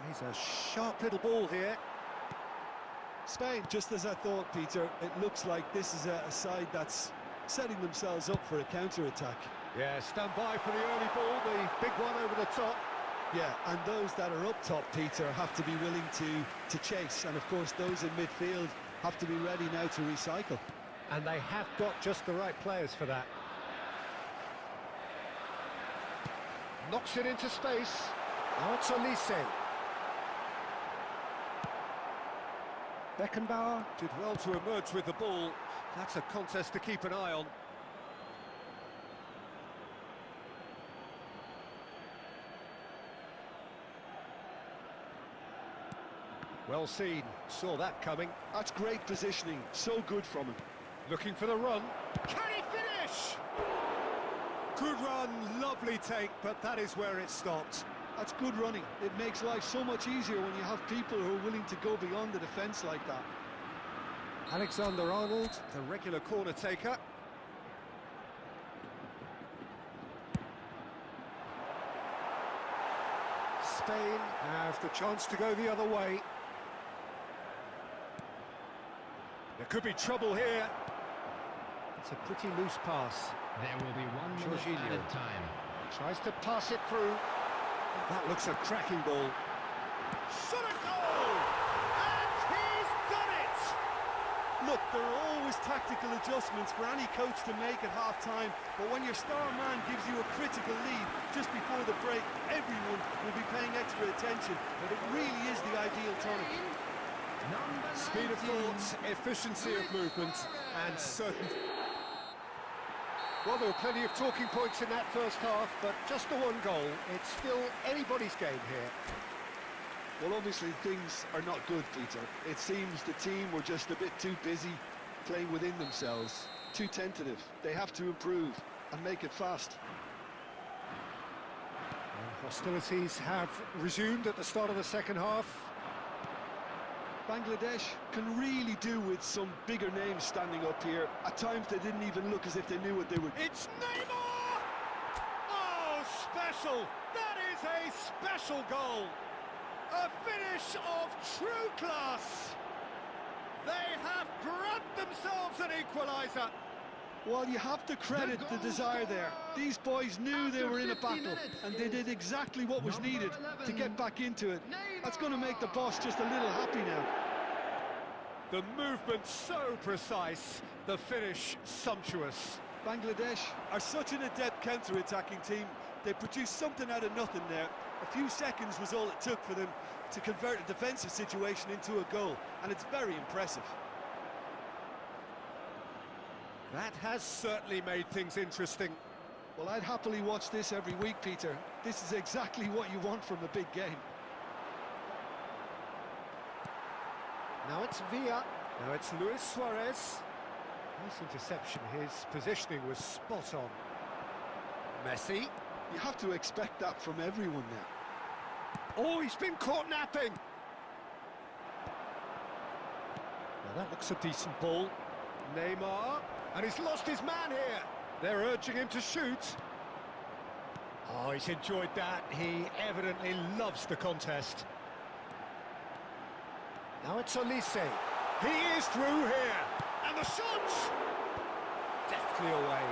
Plays a sharp little ball here. Spain, just as I thought, Peter, it looks like this is a side that's setting themselves up for a counter-attack. Yeah, stand by for the early ball, the big one over the top. Yeah, and those that are up top, Peter, have to be willing to chase. And, of course, those in midfield have to be ready now to recycle. And they have got just the right players for that. Knocks it into space. Now it's Olise. Beckenbauer did well to emerge with the ball. That's a contest to keep an eye on. Well seen, saw that coming. That's great positioning, so good from him. Looking for the run. Can he finish? Good run, lovely take, but that is where it stopped. That's good running. It makes life so much easier when you have people who are willing to go beyond the defence like that. Alexander-Arnold, the regular corner taker. Spain have the chance to go the other way. There could be trouble here. It's a pretty loose pass. There will be 1 minute Jorginho added time. tries to pass it through. That looks a cracking ball. Shot a goal! And he's done it! Look, there are always tactical adjustments for any coach to make at half-time, but when your star man gives you a critical lead just before the break, everyone will be paying extra attention. But it really is the ideal tournament. Number Speed of 19. thought, efficiency of movement, and certain... Well, there were plenty of talking points in that first half, but just the one goal. It's still anybody's game here. Well, obviously things are not good, Peter. It seems the team were just a bit too busy playing within themselves, too tentative. They have to improve and make it fast. And hostilities have resumed at the start of the second half. Bangladesh can really do with some bigger names standing up here. At times they didn't even look as if they knew what they were. It's Neymar! Oh, special! That is a special goal! A finish of true class! They have grabbed themselves an equaliser! Well, you have to credit the desire there. These boys knew they were in a battle, and they did exactly what was needed to get back into it. That's going to make the boss just a little happy now. The movement so precise, the finish sumptuous. Bangladesh are such an adept counter-attacking team. They produced something out of nothing there. A few seconds was all it took for them to convert a defensive situation into a goal, and it's very impressive. That has certainly made things interesting. Well, I'd happily watch this every week, Peter. This is exactly what you want from a big game. Now it's Villa. Now it's Luis Suarez. Nice interception. His positioning was spot on. Messi. You have to expect that from everyone now. Oh, he's been caught napping. Now that looks a decent ball. Neymar. And he's lost his man here. They're urging him to shoot. Oh, he's enjoyed that. He evidently loves the contest. Now it's Olise. He is through here. And the shot! Deftly away.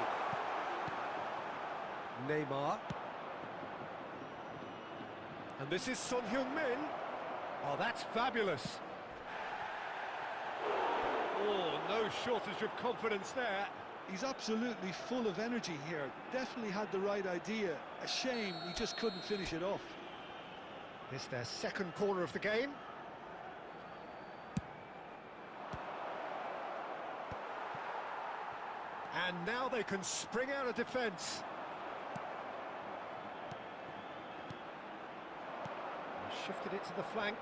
Neymar. And this is Son Heung-min. Oh, that's fabulous. Oh, no shortage of confidence there. He's absolutely full of energy here. Definitely had the right idea. A shame he just couldn't finish it off. It's their second corner of the game. And now they can spring out of defence. Shifted it to the flank.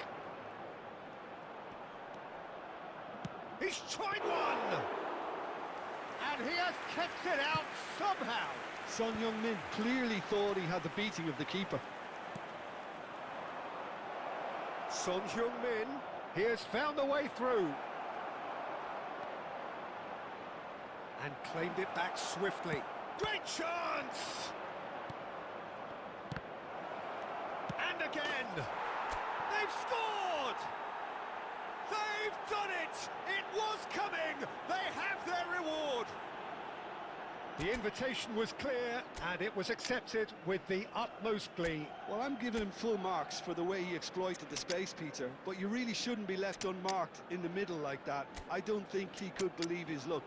He's tried one! And he has kept it out somehow. Son Heung-min clearly thought he had the beating of the keeper. Son Heung-min, he has found the way through. And claimed it back swiftly. Great chance! And again! They've scored! They've done it! It was coming! They have their reward! The invitation was clear, and it was accepted with the utmost glee. Well, I'm giving him full marks for the way he exploited the space, Peter, but you really shouldn't be left unmarked in the middle like that. I don't think he could believe his luck.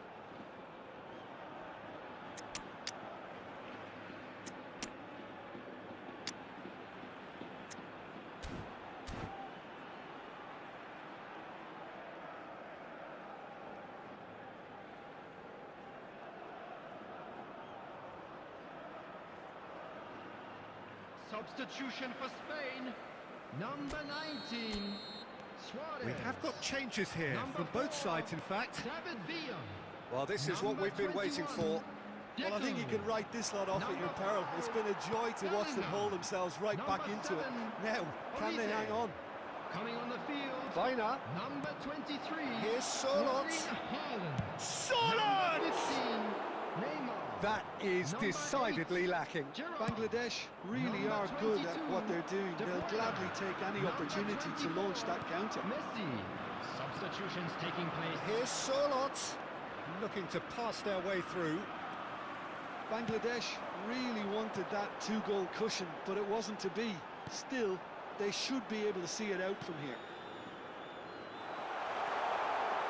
Substitution for Spain, number 19, Suarez. We have got changes here, Number from both 4, sides in fact. David Villa. Well, this is what Number we've been waiting 21, for. Well, I think you can write this lot off at your Number peril. 4, It's been a joy to watch them hold themselves right back Number into it. 7, Now, can they Olise. hang on? Coming on the field, Weiner. number 23, Here's Solot. Erling Haaland. Solot! Number 15, Neymar. That is Number decidedly 8, lacking. Giroud. Bangladesh really Number are good at 22, what they're doing. De They'll Bruyne. gladly take any Number opportunity to launch 24, that counter. Messi. Substitutions taking place. Here's Solot. Looking to pass their way through. Bangladesh really wanted that two-goal cushion, but it wasn't to be. Still, they should be able to see it out from here.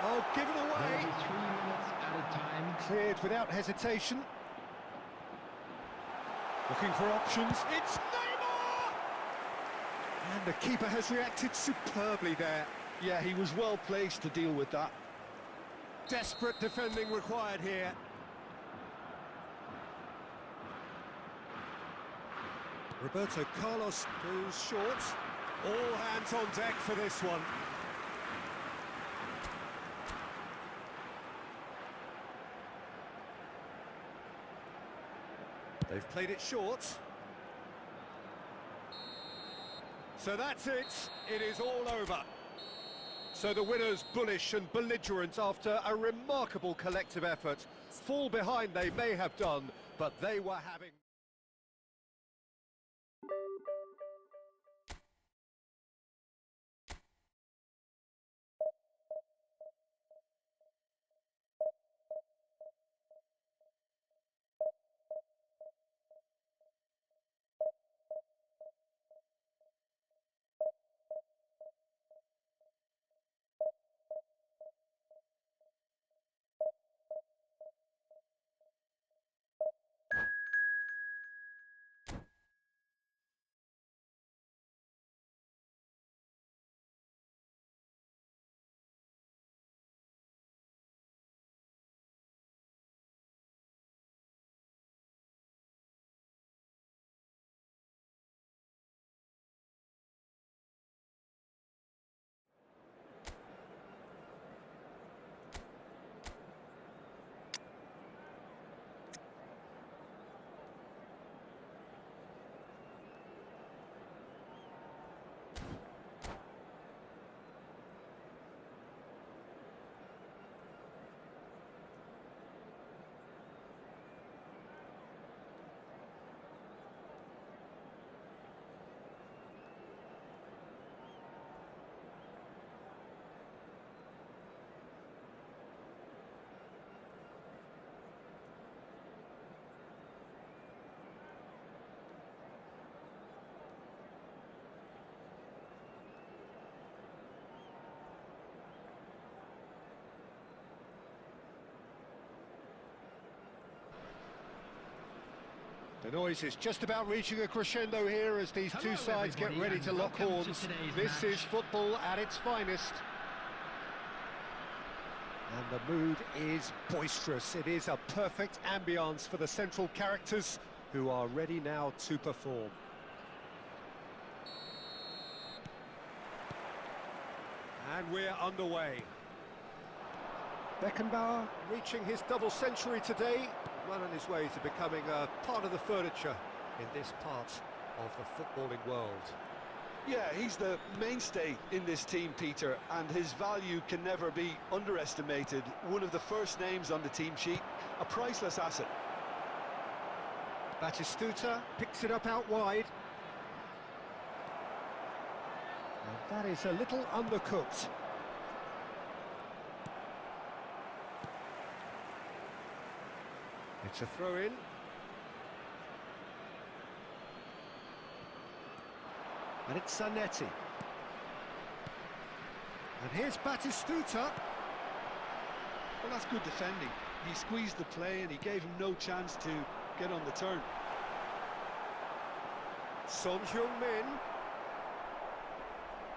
Oh, given There'll away. be 3 minutes at a time. Cleared without hesitation. Looking for options. It's Neymar! And the keeper has reacted superbly there. Yeah, he was well placed to deal with that. Desperate defending required here. Roberto Carlos goes short. All hands on deck for this one. They've played it short. So that's it. It is all over. So the winners, bullish and belligerent after a remarkable collective effort. Fall behind they may have done, but they were having... The noise is just about reaching a crescendo here as these two sides get everybody, ready to and lock welcome to horns. today's This match. is football at its finest. And the mood is boisterous. It is a perfect ambience for the central characters who are ready now to perform. And we're underway. Beckenbauer reaching his double century today, well on his way to becoming a part of the furniture in this part of the footballing world. Yeah, he's the mainstay in this team, Peter, and his value can never be underestimated. One of the first names on the team sheet, a priceless asset. Batistuta picks it up out wide. And that is a little undercooked. It's a throw-in. And it's Zanetti. And here's Batistuta. Well, that's good defending. He squeezed the play and he gave him no chance to get on the turn. Son Heung-min.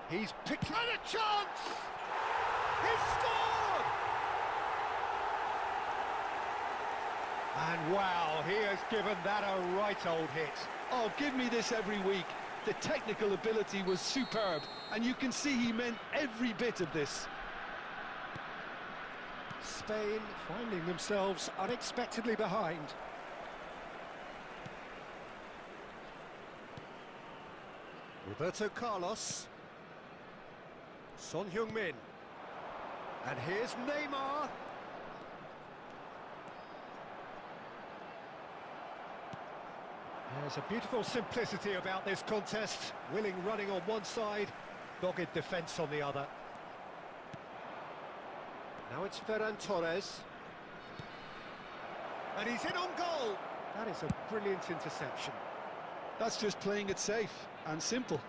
He's picked... And a chance! He's scored! And wow, he has given that a right old hit. Oh, give me this every week. The technical ability was superb, and you can see he meant every bit of this. Spain finding themselves unexpectedly behind. Roberto Carlos. Son Heung-min. And here's Neymar. There's a beautiful simplicity about this contest. Willing running on one side, dogged defence on the other. Now it's Ferran Torres. And he's in on goal. That is a brilliant interception. That's just playing it safe and simple.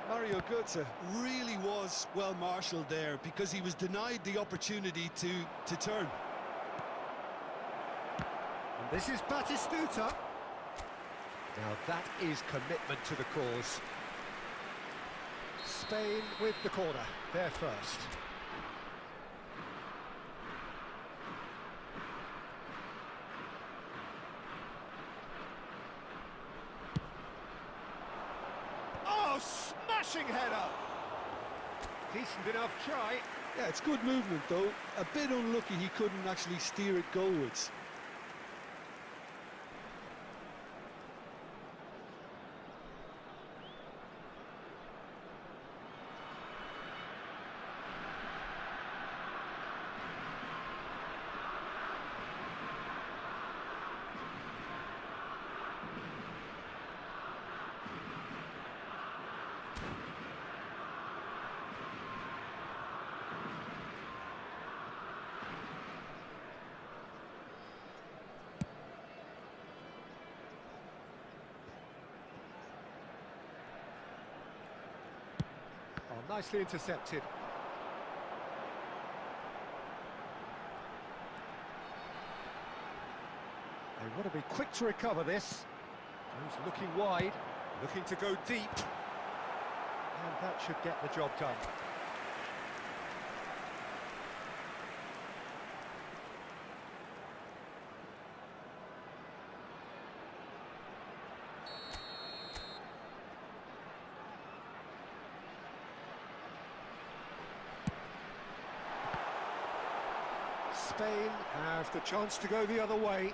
Mario Götze really was well marshalled there because he was denied the opportunity to turn. And this is Batistuta. Now that is commitment to the cause. Spain with the corner, they're first. Oh, smashing header! Decent enough try. Yeah, it's good movement though. A bit unlucky he couldn't actually steer it goalwards. Oh, nicely intercepted. They want to be quick to recover this. Who's looking wide, looking to go deep. And that should get the job done. Spain have the chance to go the other way.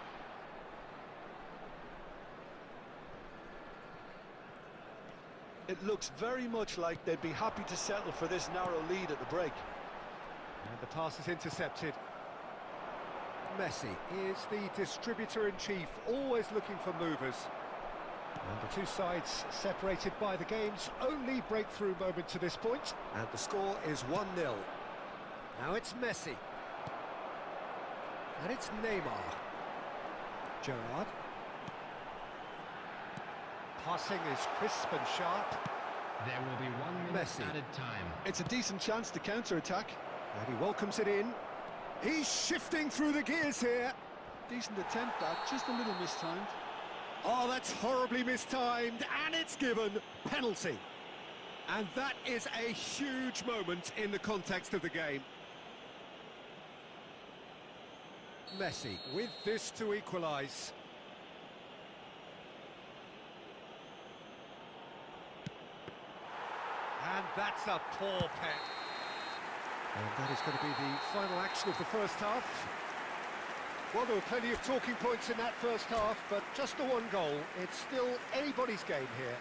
It looks very much like they'd be happy to settle for this narrow lead at the break. And the pass is intercepted. Messi is the distributor-in-chief, always looking for movers. And the two sides separated by the game's only breakthrough moment to this point. And the score is 1-0. Now it's Messi. And it's Neymar. Gerrard. Passing is crisp and sharp. There will be 1 minute Messi. added time. It's a decent chance to counter-attack. And he welcomes it in. He's shifting through the gears here. Decent attempt, that, just a little mistimed. Oh, that's horribly mistimed, and it's given penalty. And that is a huge moment in the context of the game. Messi with this to equalise. And that's a poor pen. And that is going to be the final action of the first half. Well, there were plenty of talking points in that first half, but just the one goal. It's still anybody's game here.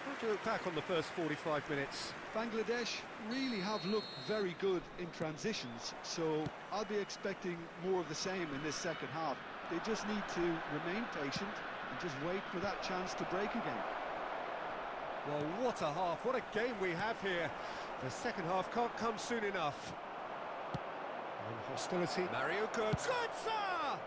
How do you look back on the first 45 minutes? Bangladesh really have looked very good in transitions, so I'll be expecting more of the same in this second half. They just need to remain patient and just wait for that chance to break again. Well, what a half, what a game we have here. The second half can't come soon enough. And hostility. Mario Götze. Götze!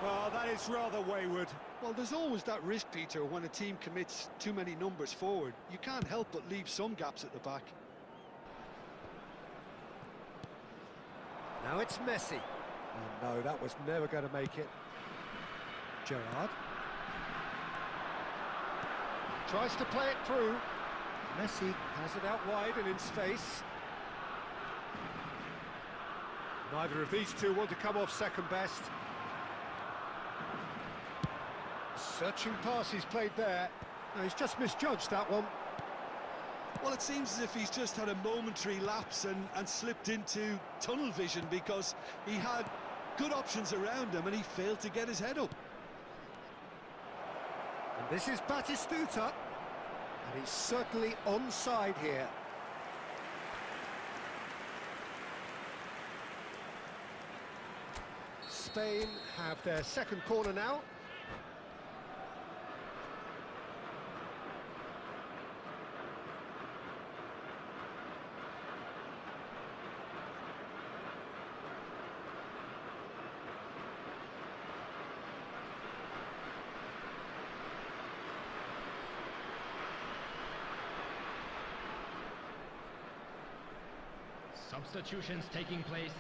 Well, that is rather wayward. Well, there's always that risk, Peter, when a team commits too many numbers forward. You can't help but leave some gaps at the back. Now it's Messi. Oh no, that was never going to make it. Gerrard. Tries to play it through. Messi has it out wide and in space. Neither of these two want to come off second best. Searching pass he's played there. No, he's just misjudged that one. Well, it seems as if he's just had a momentary lapse and slipped into tunnel vision, because he had good options around him and he failed to get his head up. And this is Batistuta, and he's certainly onside here. Spain have their second corner now. Substitutions taking place.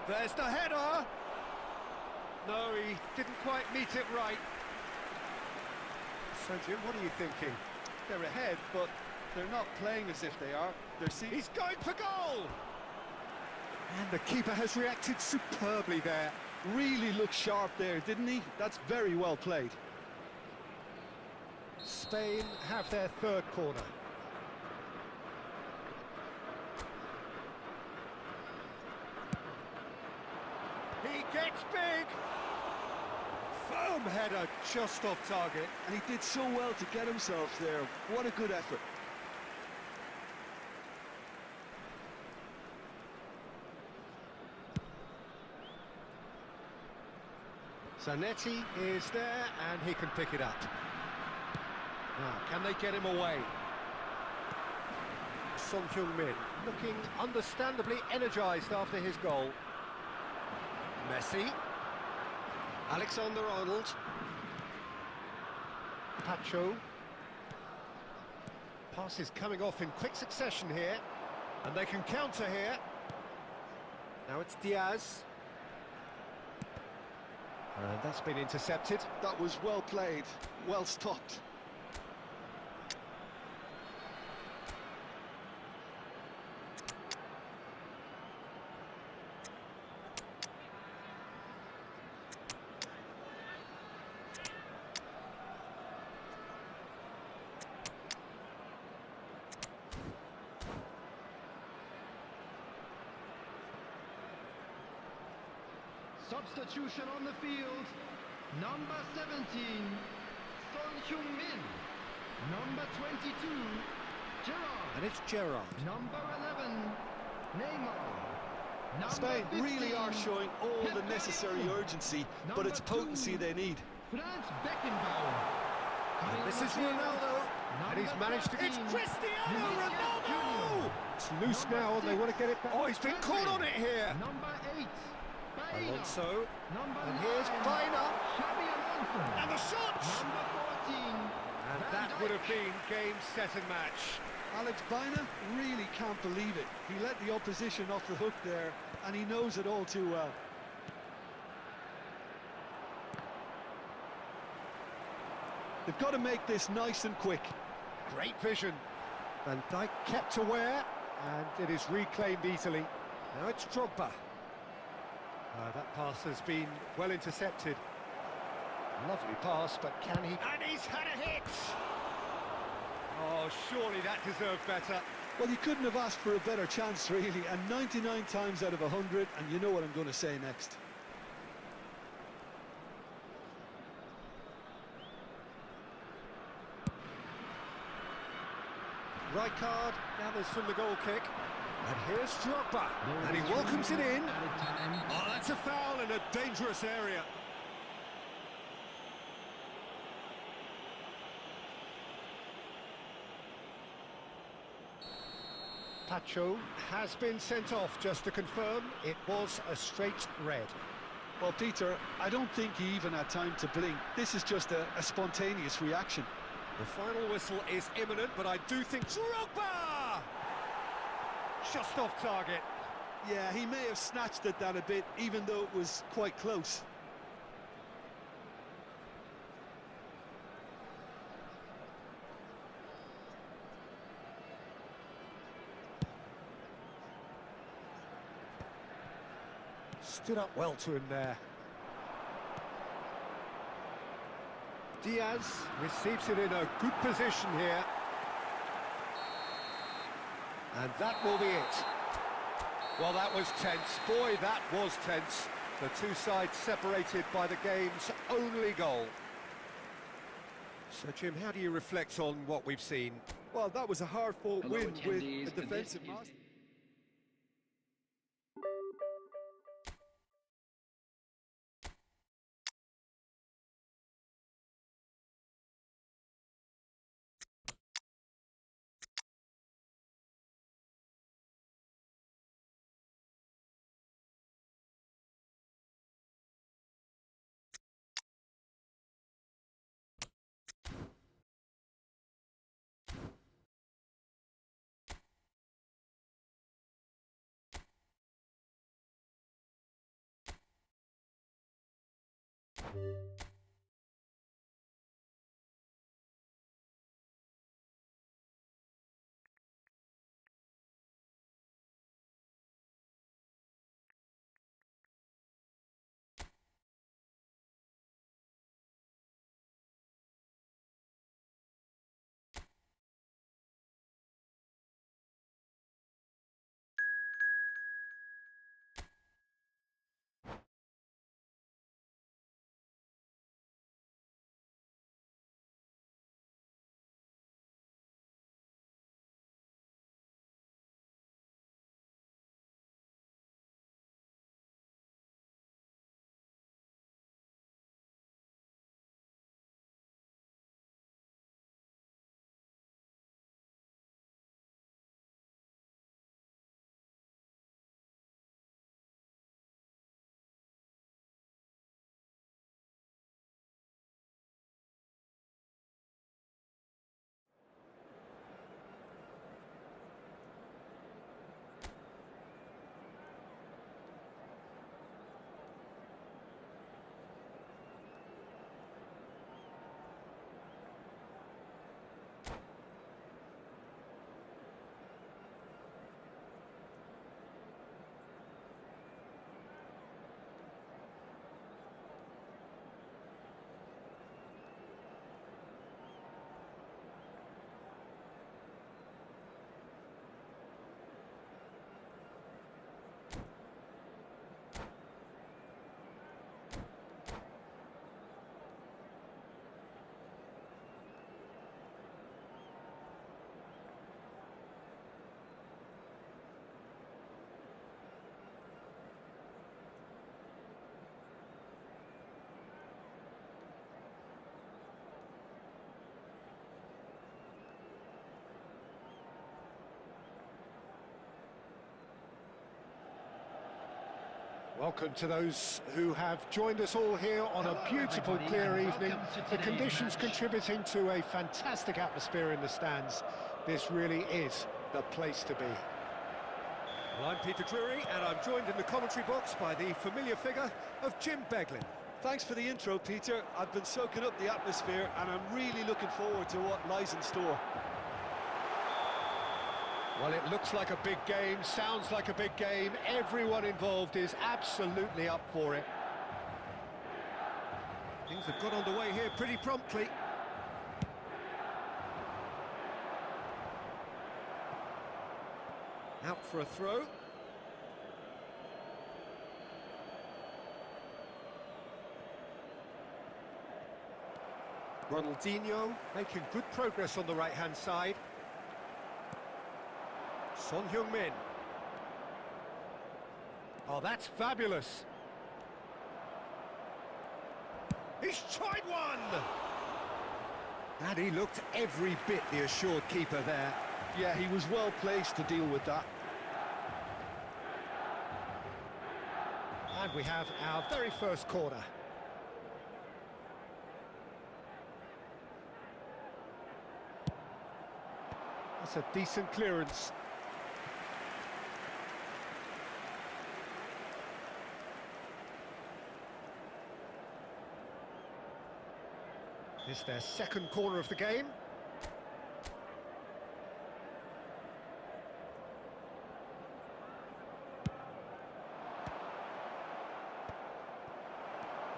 There's the header! No, he didn't quite meet it right. So, Jim, what are you thinking? They're ahead, but they're not playing as if they are. He's going for goal! And the keeper has reacted superbly there. Really looked sharp there, didn't he? That's very well played. Spain have their third corner. He gets big! Firm header just off target. And he did so well to get himself there. What a good effort. Zanetti is there, and he can pick it up. Now, can they get him away? Son Heung-min looking understandably energised after his goal. Messi. Alexander-Arnold. Pacho. Passes coming off in quick succession here, and they can counter here. Now it's Diaz. And that's been intercepted. That was well played, well stopped. Substitution on the field. Number 17, Son Heung-min. Number 22, Gerrard. And it's Gerrard. Number 11, Neymar. Number Spain 15, really are showing all the necessary urgency, but it's potency they need. Franz Beckenbauer. And this is Ronaldo, and he's managed to... It's Cristiano Ronaldo! It's loose Number now and they 6, want to get it back. Oh, he's been caught on it here. Number 8, Baina. Alonso. Number And 9, here's Baina. Xabi Alonso. And the shot! Number 14, And Van that Dijk. would have been game, set and match. Alex Baina really can't believe it. He let the opposition off the hook there, and he knows it all too well. They've got to make this nice and quick. Great vision. Van Dijk kept aware, and it is reclaimed easily. Now it's Drogba. That pass has been well intercepted. Lovely pass, but can he... And he's had a hit! Oh, surely that deserved better. Well, you couldn't have asked for a better chance, really, and 99 times out of 100, and you know what I'm going to say next. Right card, now there's from the goal kick. And here's Drogba, and he welcomes it in. Oh, that's a foul in a dangerous area. Pacho has been sent off, just to confirm, it was a straight red. Well, Peter, I don't think he even had time to blink. This is just a spontaneous reaction. The final whistle is imminent, but I do think Drogba! Just off target. Yeah, he may have snatched at that a bit, even though it was quite close. Stood up well to him there. Diaz receives it in a good position here. And that will be it. Well, that was tense. Boy, that was tense. The two sides separated by the game's only goal. So, Jim, how do you reflect on what we've seen? Well, that was a hard-fought Hello, win with attendees, a and this defensive is master. Welcome to those who have joined us all here on a beautiful, clear evening. The conditions contributing to a fantastic atmosphere in the stands. This really is the place to be. Well, I'm Peter Drury, and I'm joined in the commentary box by the familiar figure of Jim Beglin. Thanks for the intro, Peter. I've been soaking up the atmosphere, and I'm really looking forward to what lies in store. Well, it looks like a big game, sounds like a big game. Everyone involved is absolutely up for it. Things have got underway here pretty promptly. Out for a throw. Ronaldinho making good progress on the right-hand side. Son Heung-min. Oh, that's fabulous. He's tried one! And he looked every bit the assured keeper there. Yeah, he was well placed to deal with that. And we have our very first corner. That's a decent clearance. It's their second corner of the game.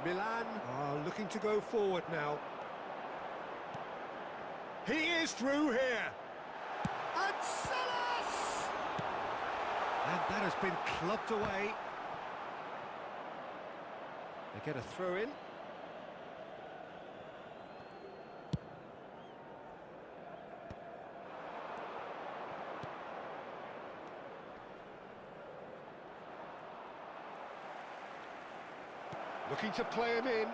Milan are looking to go forward now. He is through here. And Salas! And that has been clubbed away. They get a throw in. Looking to play him in.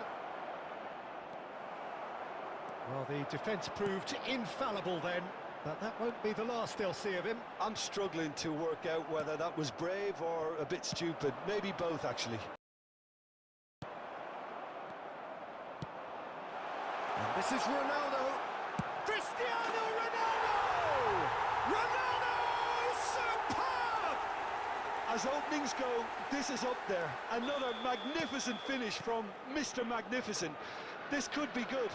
Well, the defence proved infallible then, but that won't be the last they'll see of him. I'm struggling to work out whether that was brave or a bit stupid. Maybe both, actually. And this is Ronaldo. Cristiano Ronaldo! Ronaldo! Superb! As openings go, this is up there. Another magnificent finish from Mr. Magnificent. This could be good,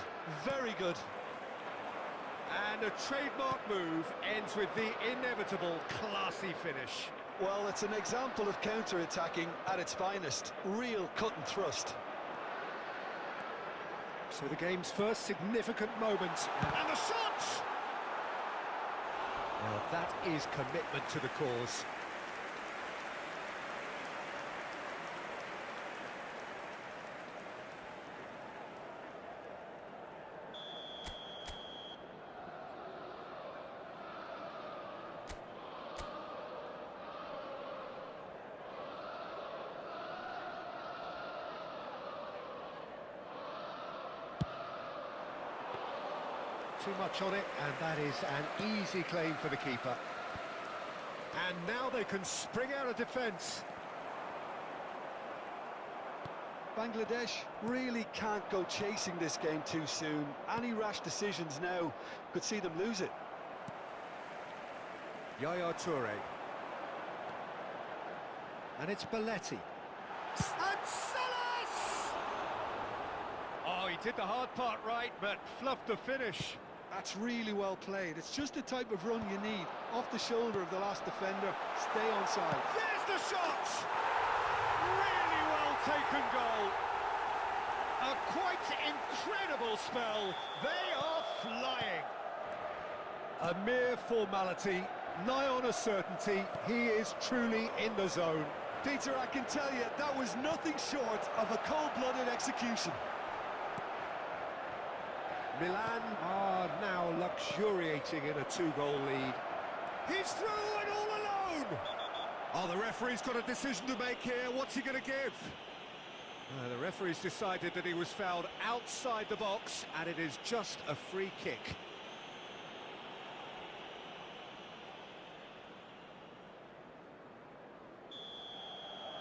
very good. And a trademark move ends with the inevitable classy finish. Well, it's an example of counter-attacking at its finest. Real cut and thrust. So the game's first significant moment. And the shot! Well, that is commitment to the cause. Too much on it, and that is an easy claim for the keeper. And now they can spring out of defence. Bangladesh really can't go chasing this game too soon. Any rash decisions now could see them lose it. Yaya Toure. And it's Belletti. And Salas! Oh, he did the hard part right, but fluffed the finish. That's really well played. It's just the type of run you need. Off the shoulder of the last defender, stay onside. There's the shot! Really well taken goal. A quite incredible spell. They are flying. A mere formality, nigh on a certainty. He is truly in the zone. Peter, I can tell you, that was nothing short of a cold-blooded execution. Milan are now luxuriating in a two-goal lead. He's through and all alone! Oh, the referee's got a decision to make here. What's he going to give? The referee's decided that he was fouled outside the box, and it is just a free kick.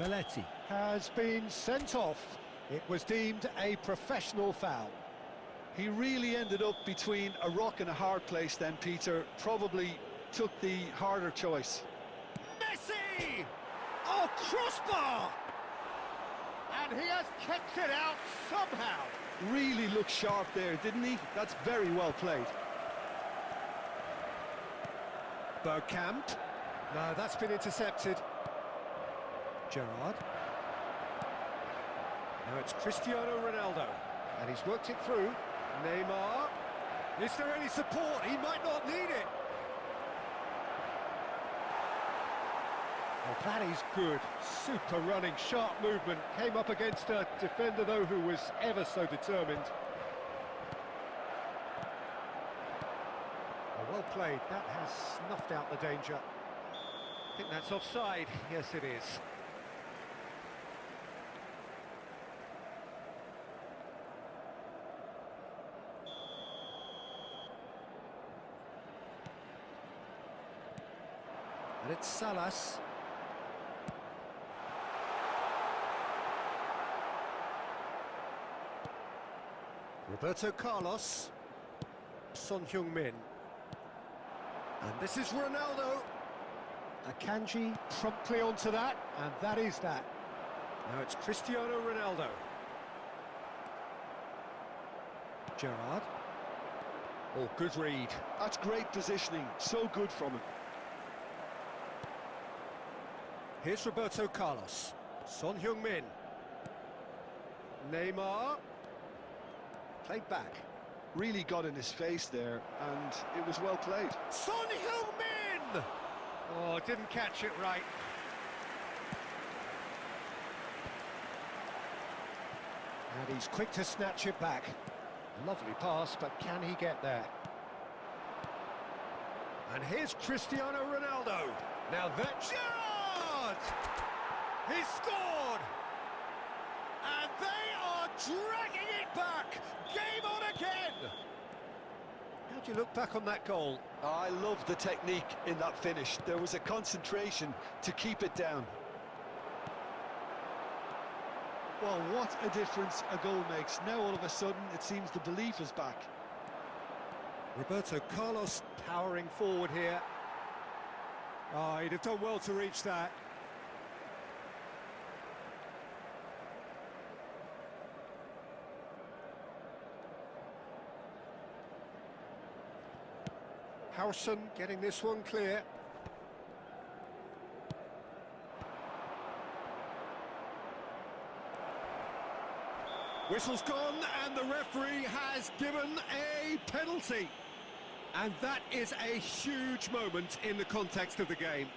Belletti has been sent off. It was deemed a professional foul. He really ended up between a rock and a hard place then, Peter. Probably took the harder choice. Messi! Oh, crossbar! And he has kept it out somehow. Really looked sharp there, didn't he? That's very well played. Bergkamp. No, that's been intercepted. Gerrard. Now it's Cristiano Ronaldo. And he's worked it through. Neymar. Is there any support? He might not need it. Well, that is good. Super running, sharp movement. Came up against a defender, though, who was ever so determined. Oh, well played. That has snuffed out the danger. I think that's offside. Yes, it is. And it's Salas. Roberto Carlos. Son Heung-min. And this is Ronaldo. Akanji promptly onto that, and that is that. Now it's Cristiano Ronaldo. Gerrard. Oh, good read. That's great positioning. So good from him. Here's Roberto Carlos. Son Heung-min. Neymar. Played back. Really got in his face there, and it was well played. Son Heung-min! Oh, didn't catch it right. And he's quick to snatch it back. Lovely pass, but can he get there? And here's Cristiano Ronaldo. Now that Gerrard! He scored! And they are dragging it back! Game on again! How do you look back on that goal? I love the technique in that finish. There was a concentration to keep it down. Well, what a difference a goal makes. Now all of a sudden it seems the belief is back. Roberto Carlos powering forward here. Oh, he'd have done well to reach that. Howson getting this one clear. Whistle's gone and the referee has given a penalty. And that is a huge moment in the context of the game.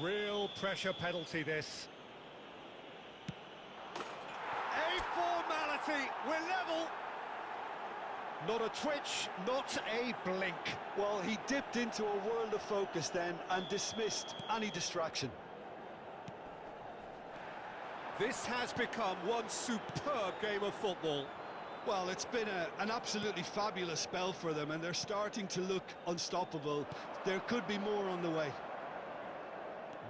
Real pressure penalty, this. A formality, we're level. Not a twitch, not a blink. Well, he dipped into a world of focus then and dismissed any distraction. This has become one superb game of football. Well, it's been an absolutely fabulous spell for them, and they're starting to look unstoppable. There could be more on the way.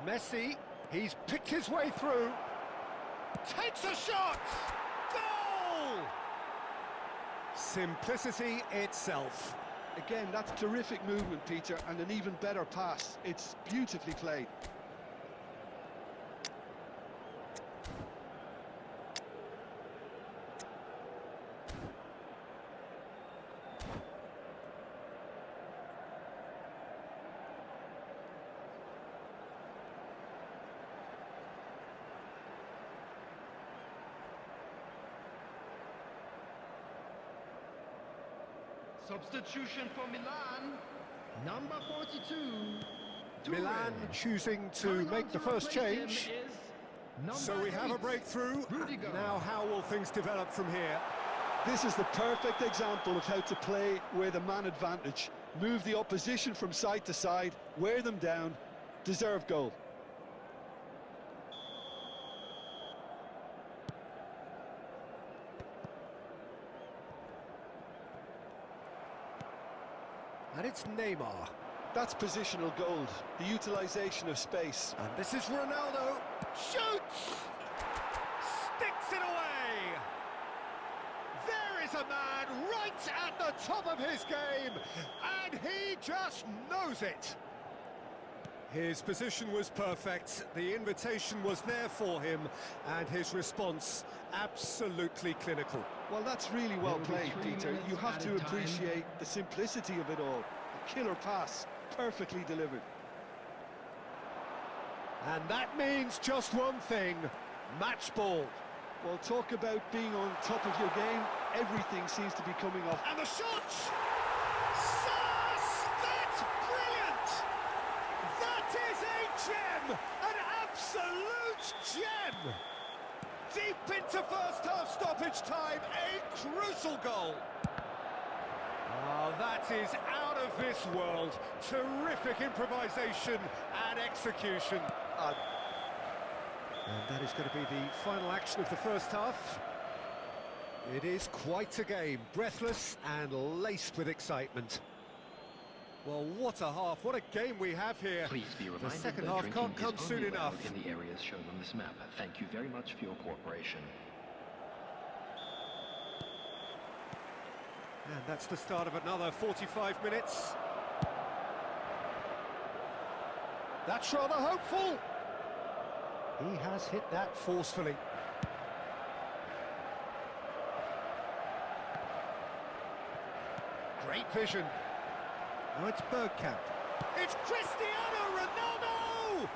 Messi, he's picked his way through. Takes a shot! Goal! Simplicity itself. Again, that's terrific movement, Peter, and an even better pass. It's beautifully played. Substitution for Milan, number 42. Milan choosing to make the first change. So we have a breakthrough. Now how will things develop from here? This is the perfect example of how to play with a man advantage. Move the opposition from side to side, wear them down, deserve goal. And it's Neymar. That's positional gold, the utilisation of space. And this is Ronaldo. Shoots! Sticks it away! There is a man right at the top of his game, and he just knows it. His position was perfect, the invitation was there for him, and his response absolutely clinical. Well, that's really well There will be played, 3 Peter. minutes You have to added time. appreciate the simplicity of it all. A killer pass, perfectly delivered. And that means just one thing, match ball. Well, talk about being on top of your game. Everything seems to be coming off. And the shot! Sass! That's brilliant! That is a gem! An absolute gem! Deep into first half stoppage time, a crucial goal. Oh, that is out of this world. Terrific improvisation and execution. And that is going to be the final action of the first half. It is quite a game, breathless and laced with excitement. Well, what a half, what a game we have here. Please be The reminded second that half drinking can't come is soon only enough. allowed in the areas shown on this map. Thank you very much for your cooperation. And that's the start of another 45 minutes. That's rather hopeful. He has hit that forcefully. Great vision. Now it's Bergkamp. It's Cristiano Ronaldo!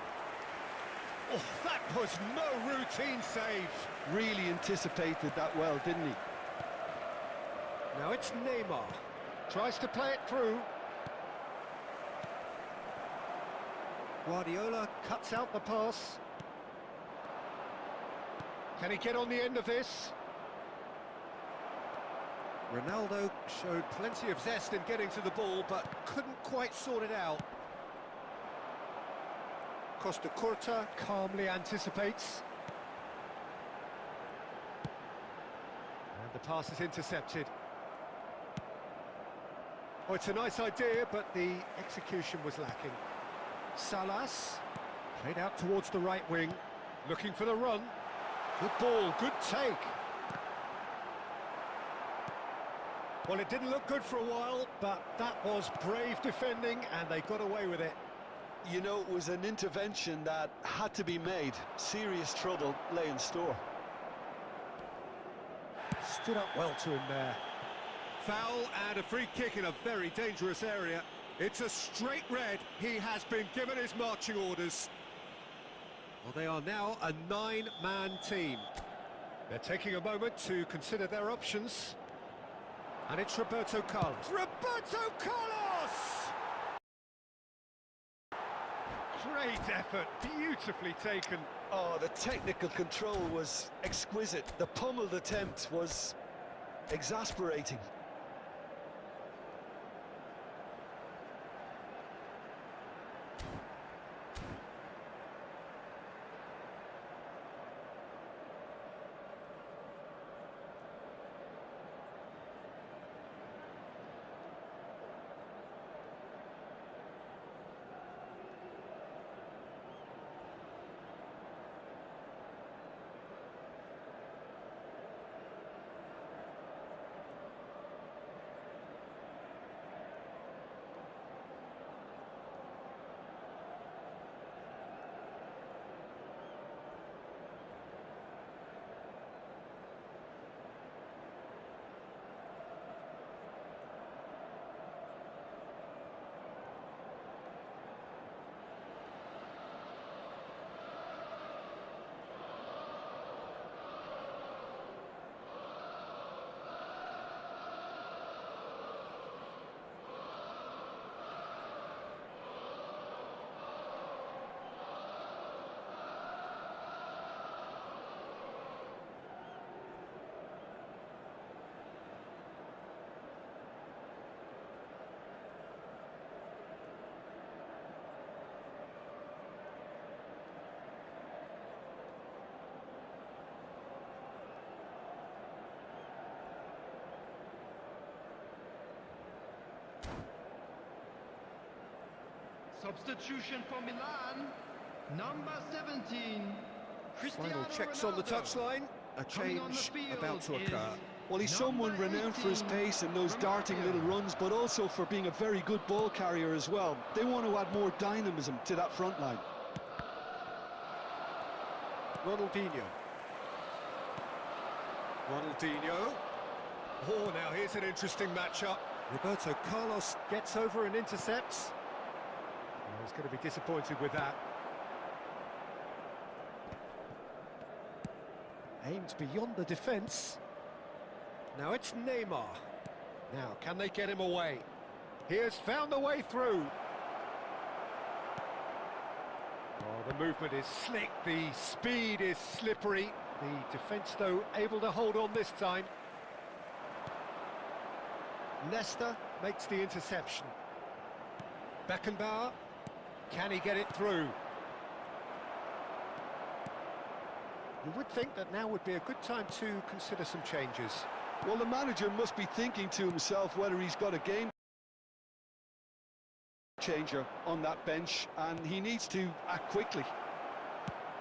Oh, that was no routine save. Really anticipated that well, didn't he? Now it's Neymar. Tries to play it through. Guardiola cuts out the pass. Can he get on the end of this? Ronaldo showed plenty of zest in getting to the ball, but couldn't quite sort it out. Costa Curta calmly anticipates. And the pass is intercepted. Oh, it's a nice idea, but the execution was lacking. Salas, played out towards the right wing, looking for the run. Good ball, good take. Well, it didn't look good for a while, but that was brave defending, and they got away with it. You know, it was an intervention that had to be made. Serious trouble lay in store. Stood up well to him there. Foul and a free kick in a very dangerous area. It's a straight red. He has been given his marching orders. Well, they are now a 9-man team. They're taking a moment to consider their options. And it's Roberto Carlos. Roberto Carlos! Great effort, beautifully taken. Oh, the technical control was exquisite. The pummeled attempt was exasperating. Substitution for Milan, number 17, Cristiano Final checks on the Ronaldo. touchline. A Coming on the change field about to is occur. Well, he's number someone renowned for his 18, pace and those darting Romario. little runs, but also for being a very good ball carrier as well. They want to add more dynamism to that front line. Ronaldinho. Oh, now here's an interesting matchup. Roberto Carlos gets over and intercepts. Oh, he's going to be disappointed with that. Aimed beyond the defence. Now it's Neymar. Now, can they get him away? He has found the way through. Oh, the movement is slick, the speed is slippery. The defence, though, able to hold on this time. Nesta makes the interception. Beckenbauer, can he get it through? You would think that now would be a good time to consider some changes. Well, the manager must be thinking to himself whether he's got a game changer on that bench, and he needs to act quickly.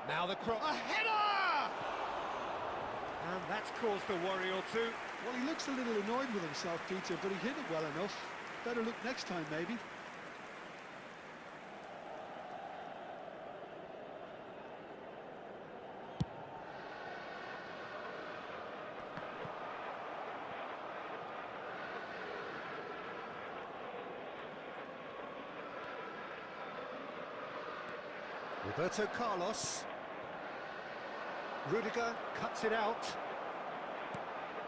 Now the cross, a header! And that's caused a worry or two. Well, he looks a little annoyed with himself, Peter, but he hit it well enough. Better look next time, maybe. Roberto Carlos. Rudiger cuts it out.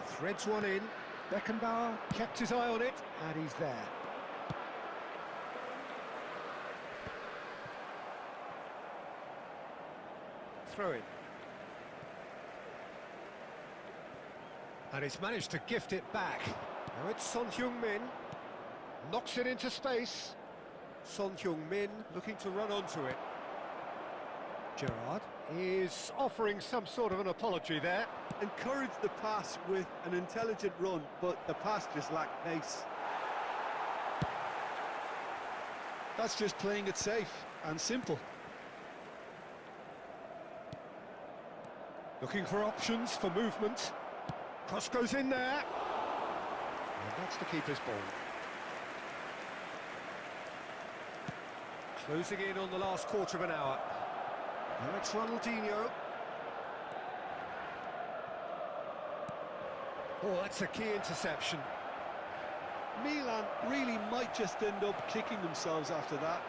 Threads one in. Beckenbauer kept his eye on it, and he's there. Throw in. And he's managed to gift it back. Now it's Son Heung-min. Knocks it into space. Son Heung-min looking to run onto it. Gerrard is offering some sort of an apology there. Encouraged the pass with an intelligent run, but the pass just lacked pace. That's just playing it safe and simple. Looking for options for movement. Cross goes in there. And that's the keeper's ball. Closing in on the last quarter of an hour. Now it's Ronaldinho. Oh, that's a key interception. Milan really might just end up kicking themselves after that.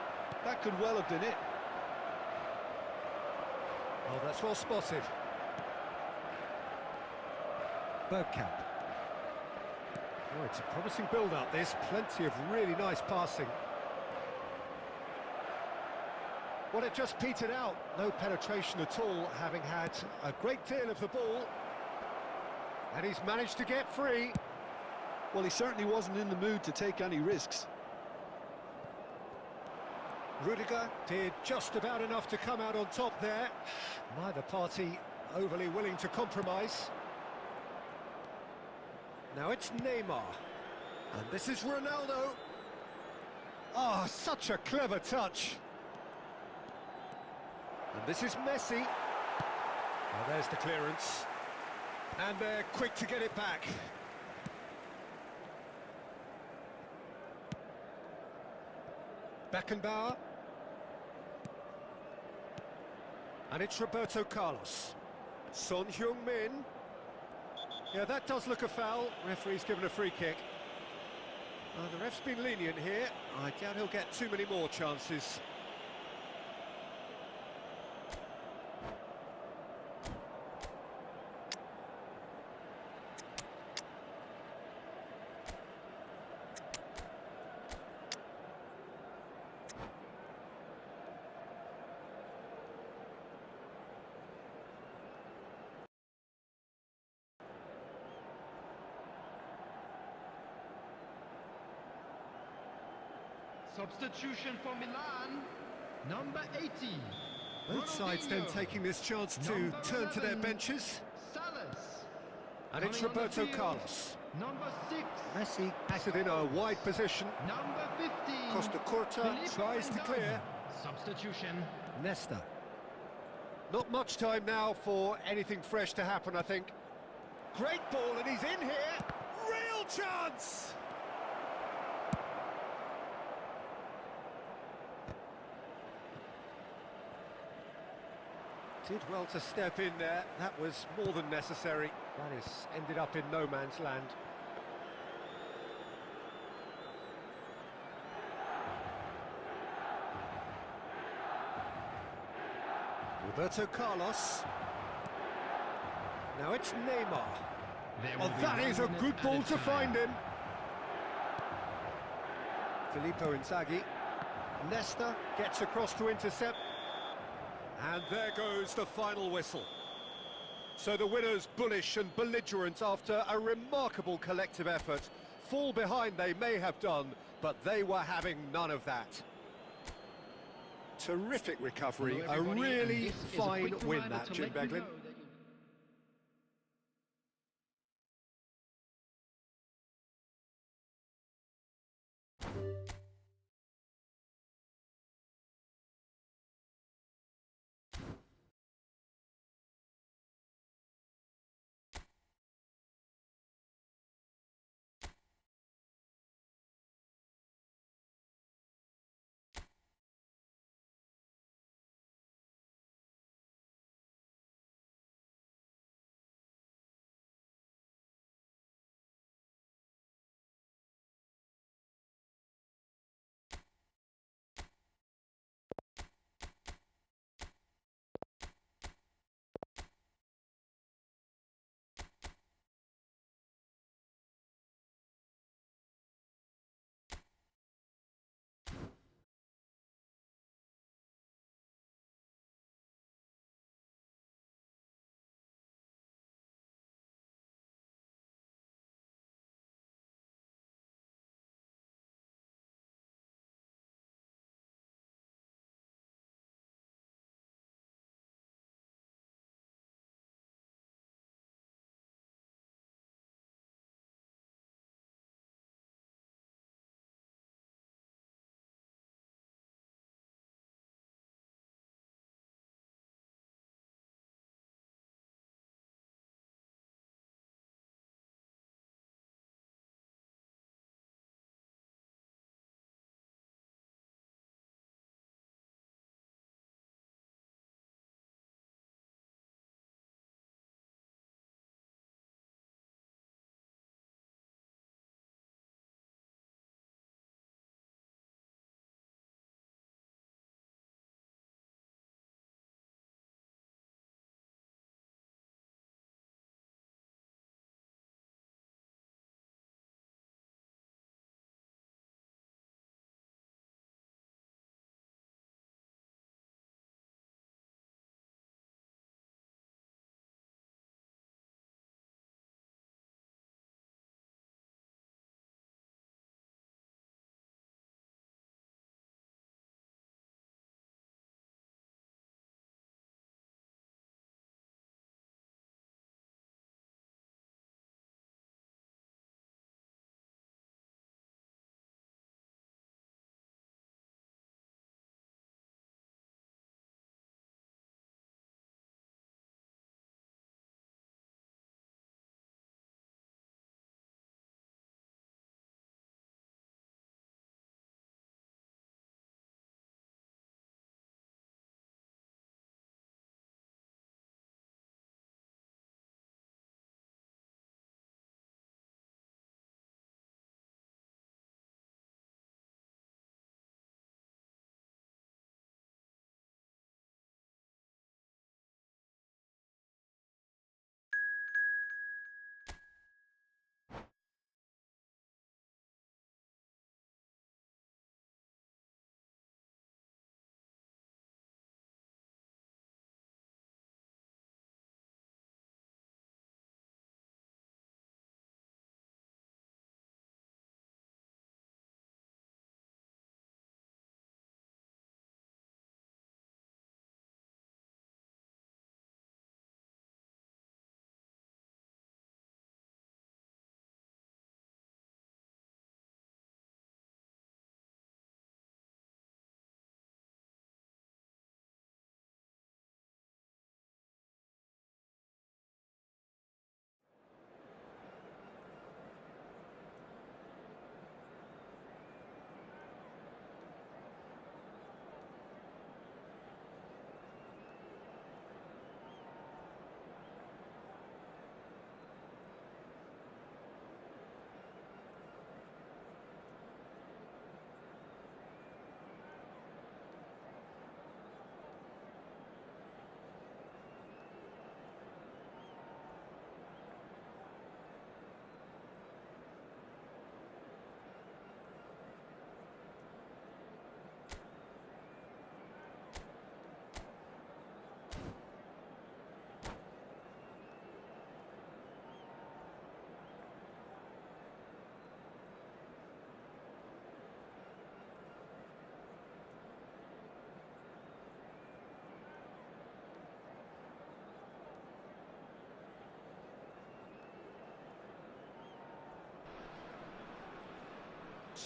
That could well have been it. Oh, that's well spotted. Bergkamp. Oh, it's a promising build-up, this. Plenty of really nice passing. Well, it just petered out. No penetration at all, having had a great deal of the ball. And he's managed to get free. Well, he certainly wasn't in the mood to take any risks. Rudiger did just about enough to come out on top there. Neither party overly willing to compromise. Now it's Neymar. And this is Ronaldo. Oh, such a clever touch. And this is Messi. Well, there's the clearance. And they're quick to get it back. Beckenbauer. And it's Roberto Carlos. Son Heung-min. Yeah, that does look a foul. Referee's given a free kick. The ref's been lenient here. I doubt he'll get too many more chances. Substitution for Milan, number 18. Both sides then taking this chance to Number turn to their 11, benches. Salas. And it's Coming on the Roberto field, Carlos. Number 6. Messi has it in a wide position. Number 15. Costa Curta Filippo tries to Inzaghi. clear. Substitution. Nesta. Not much time now for anything fresh to happen, I think. Great ball, and he's in here. Real chance! Did well to step in there. That was more than necessary. That is ended up in no man's land. Roberto Carlos. Now it's Neymar. There Oh, will be that 1 is a minute good ball added to time. find him. Filippo Inzaghi. Nesta gets across to intercept. And there goes the final whistle. So the winners bullish and belligerent after a remarkable collective effort. Fall behind they may have done, but they were having none of that. Terrific recovery, Hello, a everybody, and really this is a fine quick win reminder that, to Jim let you Beglin. know that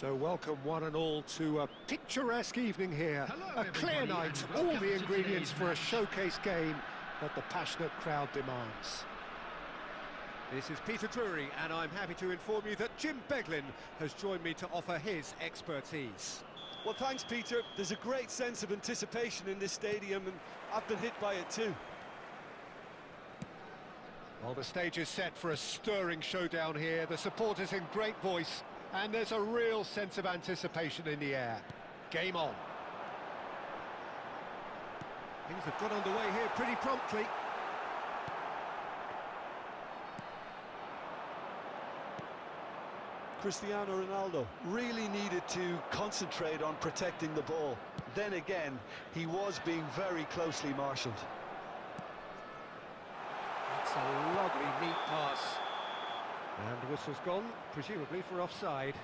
So welcome one and all to a picturesque evening here. Hello, A clear everybody, night, and all welcome the to ingredients today's for a match. showcase game that the passionate crowd demands. This is Peter Drury, and I'm happy to inform you that Jim Beglin has joined me to offer his expertise. Well, thanks, Peter. There's a great sense of anticipation in this stadium, and I've been hit by it too. Well, the stage is set for a stirring showdown here. The supporters in great voice, and there's a real sense of anticipation in the air. Game on. Things have got underway here pretty promptly. Cristiano Ronaldo really needed to concentrate on protecting the ball. Then again, he was being very closely marshalled. It's a lovely, neat pass. And whistle's gone, presumably for offside.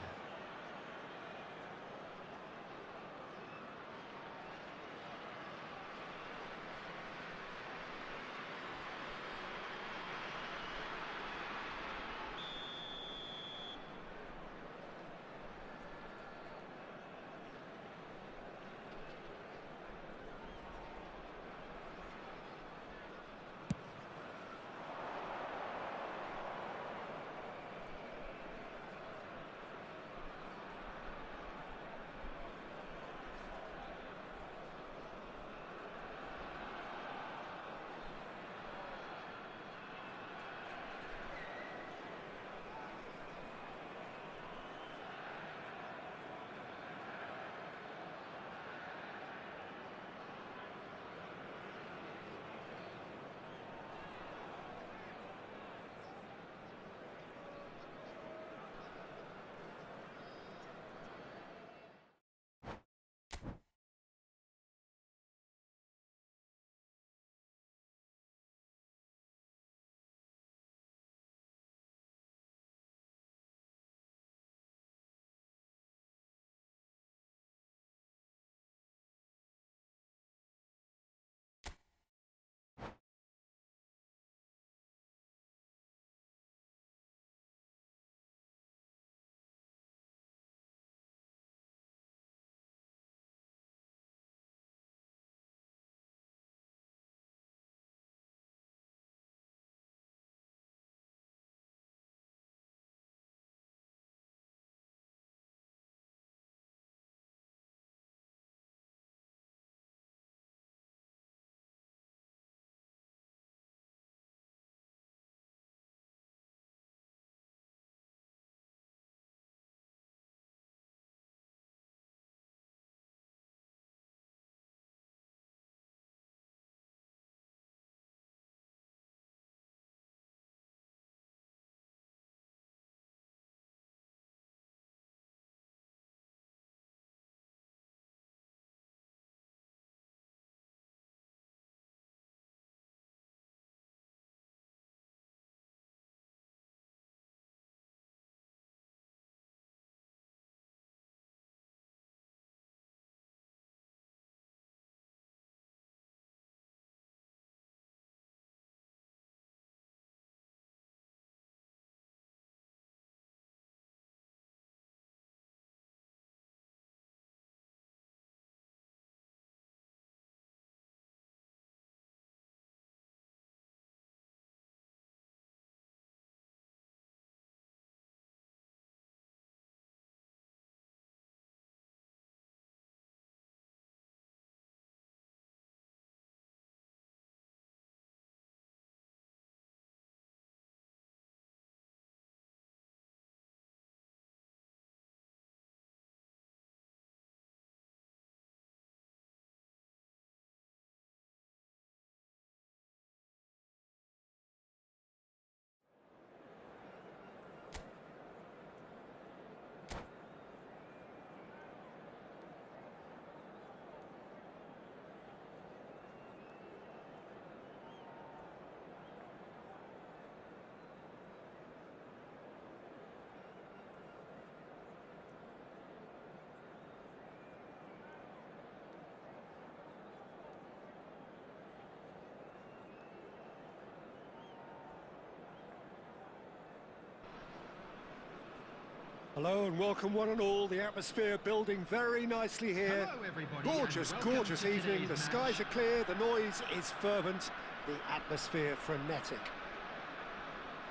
Hello and welcome one and all. The atmosphere building very nicely here. Hello, everybody, Gorgeous, and welcome gorgeous to evening. today's The skies match. are clear, the noise is fervent, the atmosphere frenetic.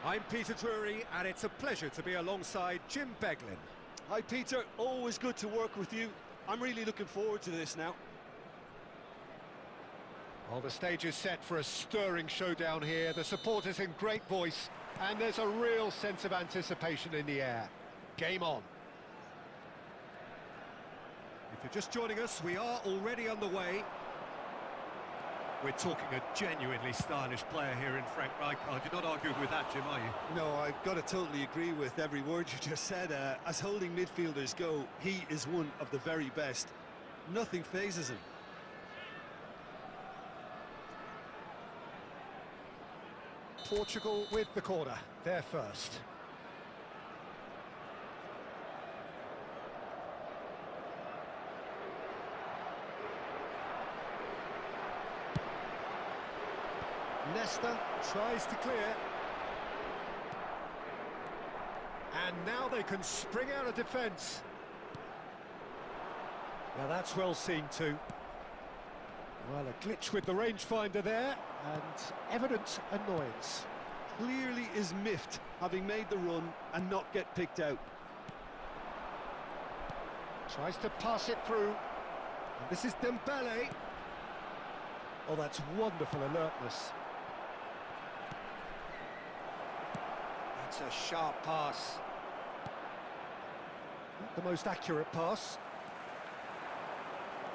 I'm Peter Drury and it's a pleasure to be alongside Jim Beglin. Hi, Peter. Always good to work with you. I'm really looking forward to this now. Well, the stage is set for a stirring showdown here. The supporters in great voice, and there's a real sense of anticipation in the air. Game on. If you're just joining us, we are already underway. We're talking a genuinely stylish player here in Frank Rijkaard. You're not arguing with that, Jim, are you? No, I've got to totally agree with every word you just said. As holding midfielders go, he is one of the very best. Nothing phases him. Portugal with the corner. They're first. Nesta tries to clear. And now they can spring out of defence. Now that's well seen too. Well, a glitch with the rangefinder there, and evident annoyance. Clearly is miffed, having made the run and not get picked out. Tries to pass it through. And this is Dembele. Oh, that's wonderful alertness. That's a sharp pass. Not the most accurate pass.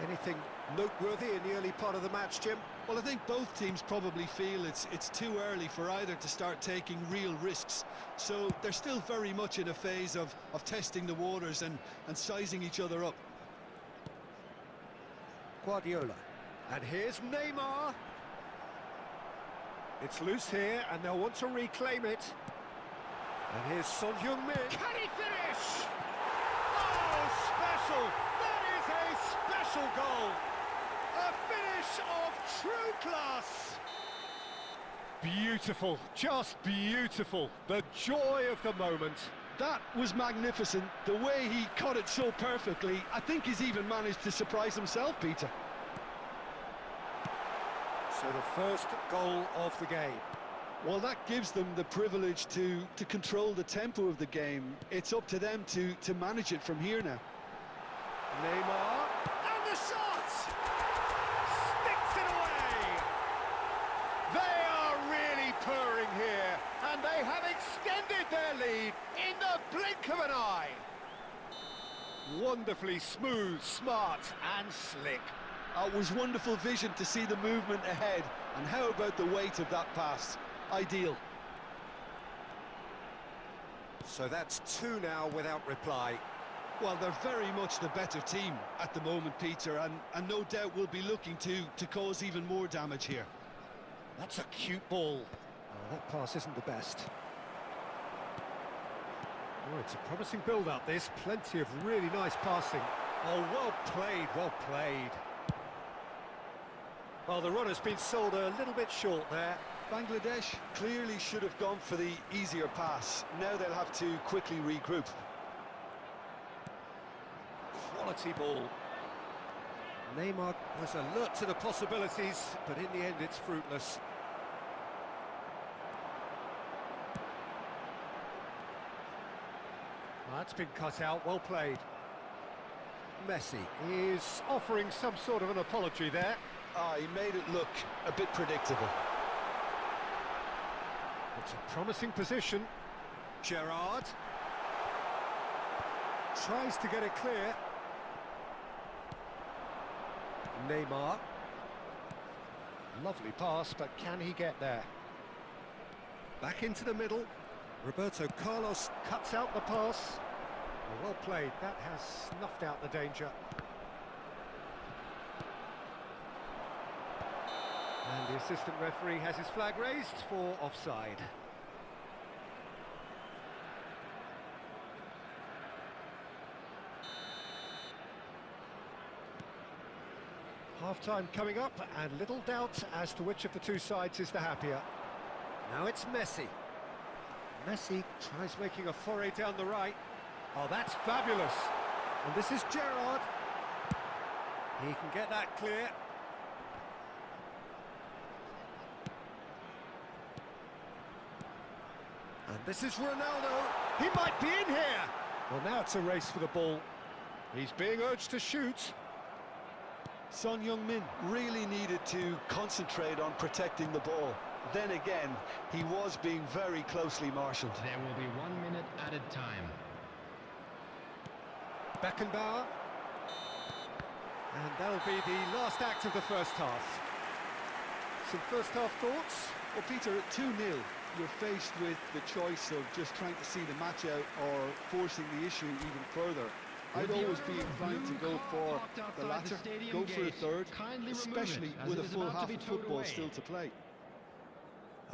Anything noteworthy in the early part of the match, Jim? Well, I think both teams probably feel it's too early for either to start taking real risks. So they're still very much in a phase of testing the waters and sizing each other up. Guardiola. And here's Neymar. It's loose here, and they'll want to reclaim it. And here's Son Heung-min. Can he finish? Oh, special! That is a special goal! A finish of true class! Beautiful, just beautiful. The joy of the moment. That was magnificent. The way he caught it so perfectly, I think he's even managed to surprise himself, Peter. So the first goal of the game. Well, that gives them the privilege to control the tempo of the game. It's up to them to manage it from here now. Neymar, and the shot! Sticks it away! They are really purring here, and they have extended their lead in the blink of an eye. Wonderfully smooth, smart, and slick. It was wonderful vision to see the movement ahead, and how about the weight of that pass? Ideal. So that's two now without reply. Well, they're very much the better team at the moment, Peter, and no doubt will be looking to cause even more damage here. That's a cute ball. Oh, that pass isn't the best. Oh, it's a promising build-up, this. Plenty of really nice passing. Oh, well played, well played. Well, the runner's been sold a little bit short there. Bangladesh clearly should have gone for the easier pass. Now they'll have to quickly regroup. Quality ball. Neymar was alert to the possibilities, but in the end it's fruitless. That's been cut out, well played. Messi is offering some sort of an apology there. He made it look a bit predictable. It's a promising position. Gerrard tries to get it clear. Neymar. Lovely pass, but can he get there? Back into the middle. Roberto Carlos cuts out the pass. Well played. That has snuffed out the danger. And the assistant referee has his flag raised for offside. Half-time coming up, and little doubt as to which of the two sides is the happier. Now it's Messi. Messi tries making a foray down the right. Oh, that's fabulous. And this is Gerrard. He can get that clear. And this is Ronaldo. He might be in here. Well, now it's a race for the ball. He's being urged to shoot. Son Heung-min really needed to concentrate on protecting the ball. Then again, he was being very closely marshalled. There will be 1 minute added time. Beckenbauer. And that'll be the last act of the first half. Some first half thoughts? Well, Peter, at 2-0, you're faced with the choice of just trying to see the match out or forcing the issue even further. I'd always be inclined to go for the latter, go for a third, especially with a full half of football still to play.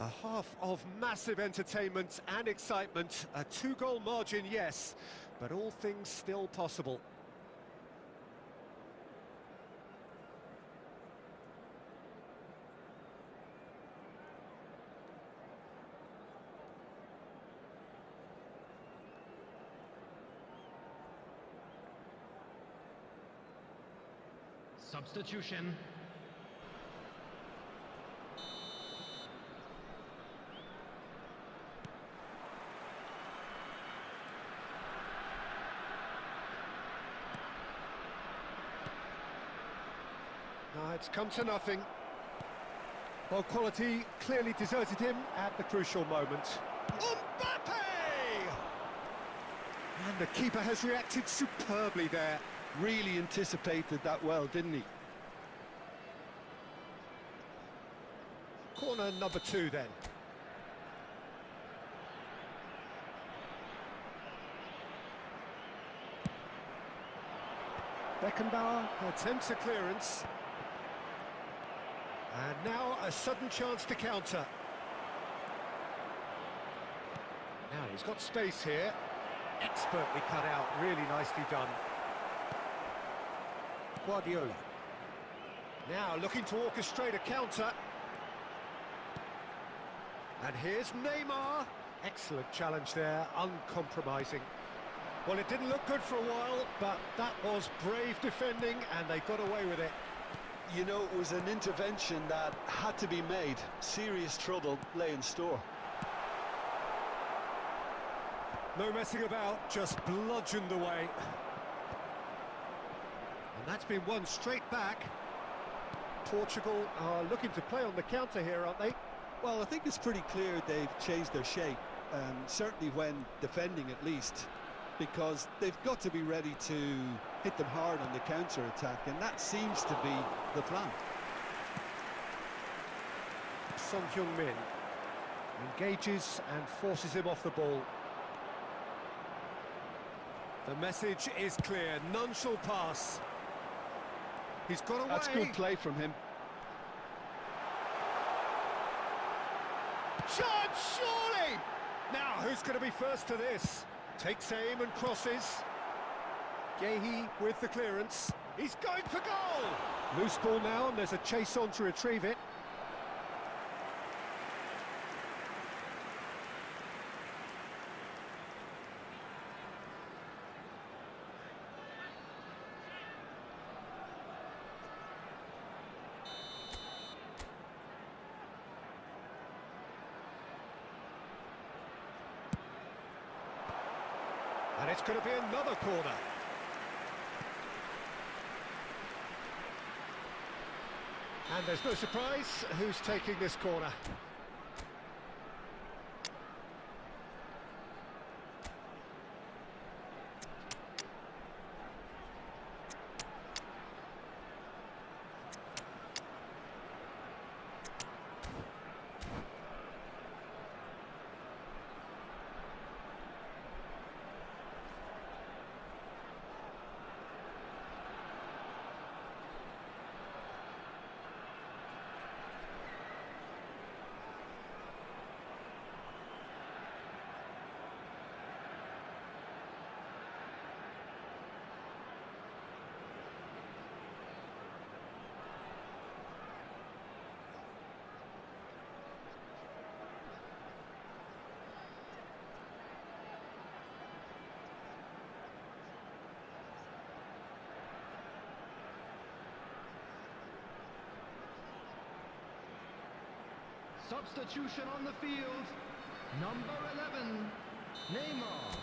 A half of massive entertainment and excitement. A 2-goal margin, yes, but all things still possible. Substitution. No, it's come to nothing. Well, quality clearly deserted him at the crucial moment. Mbappe! And the keeper has reacted superbly there. Really anticipated that well, didn't he? Corner number 2 then. Beckenbauer attempts a clearance. And now a sudden chance to counter. Now he's got space here. Expertly cut out, really nicely done. Guardiola. Now looking to orchestrate a counter. And here's Neymar. Excellent challenge there, uncompromising. Well, it didn't look good for a while, but that was brave defending, and they got away with it. You know, it was an intervention that had to be made. Serious trouble lay in store. No messing about, just bludgeoned away. And that's been won straight back. Portugal are looking to play on the counter here, aren't they? Well, I think it's pretty clear they've changed their shape, certainly when defending at least, because they've got to be ready to hit them hard on the counter-attack, and that seems to be the plan. Son Heung-min engages and forces him off the ball. The message is clear, none shall pass. He's got away. That's good play from him. Shot, surely! Now, who's going to be first to this? Takes aim and crosses. Gehi with the clearance. He's going for goal! Loose ball now, and there's a chase on to retrieve it. And it's going to be another corner. And there's no surprise who's taking this corner. Substitution on the field. Number 11, Neymar.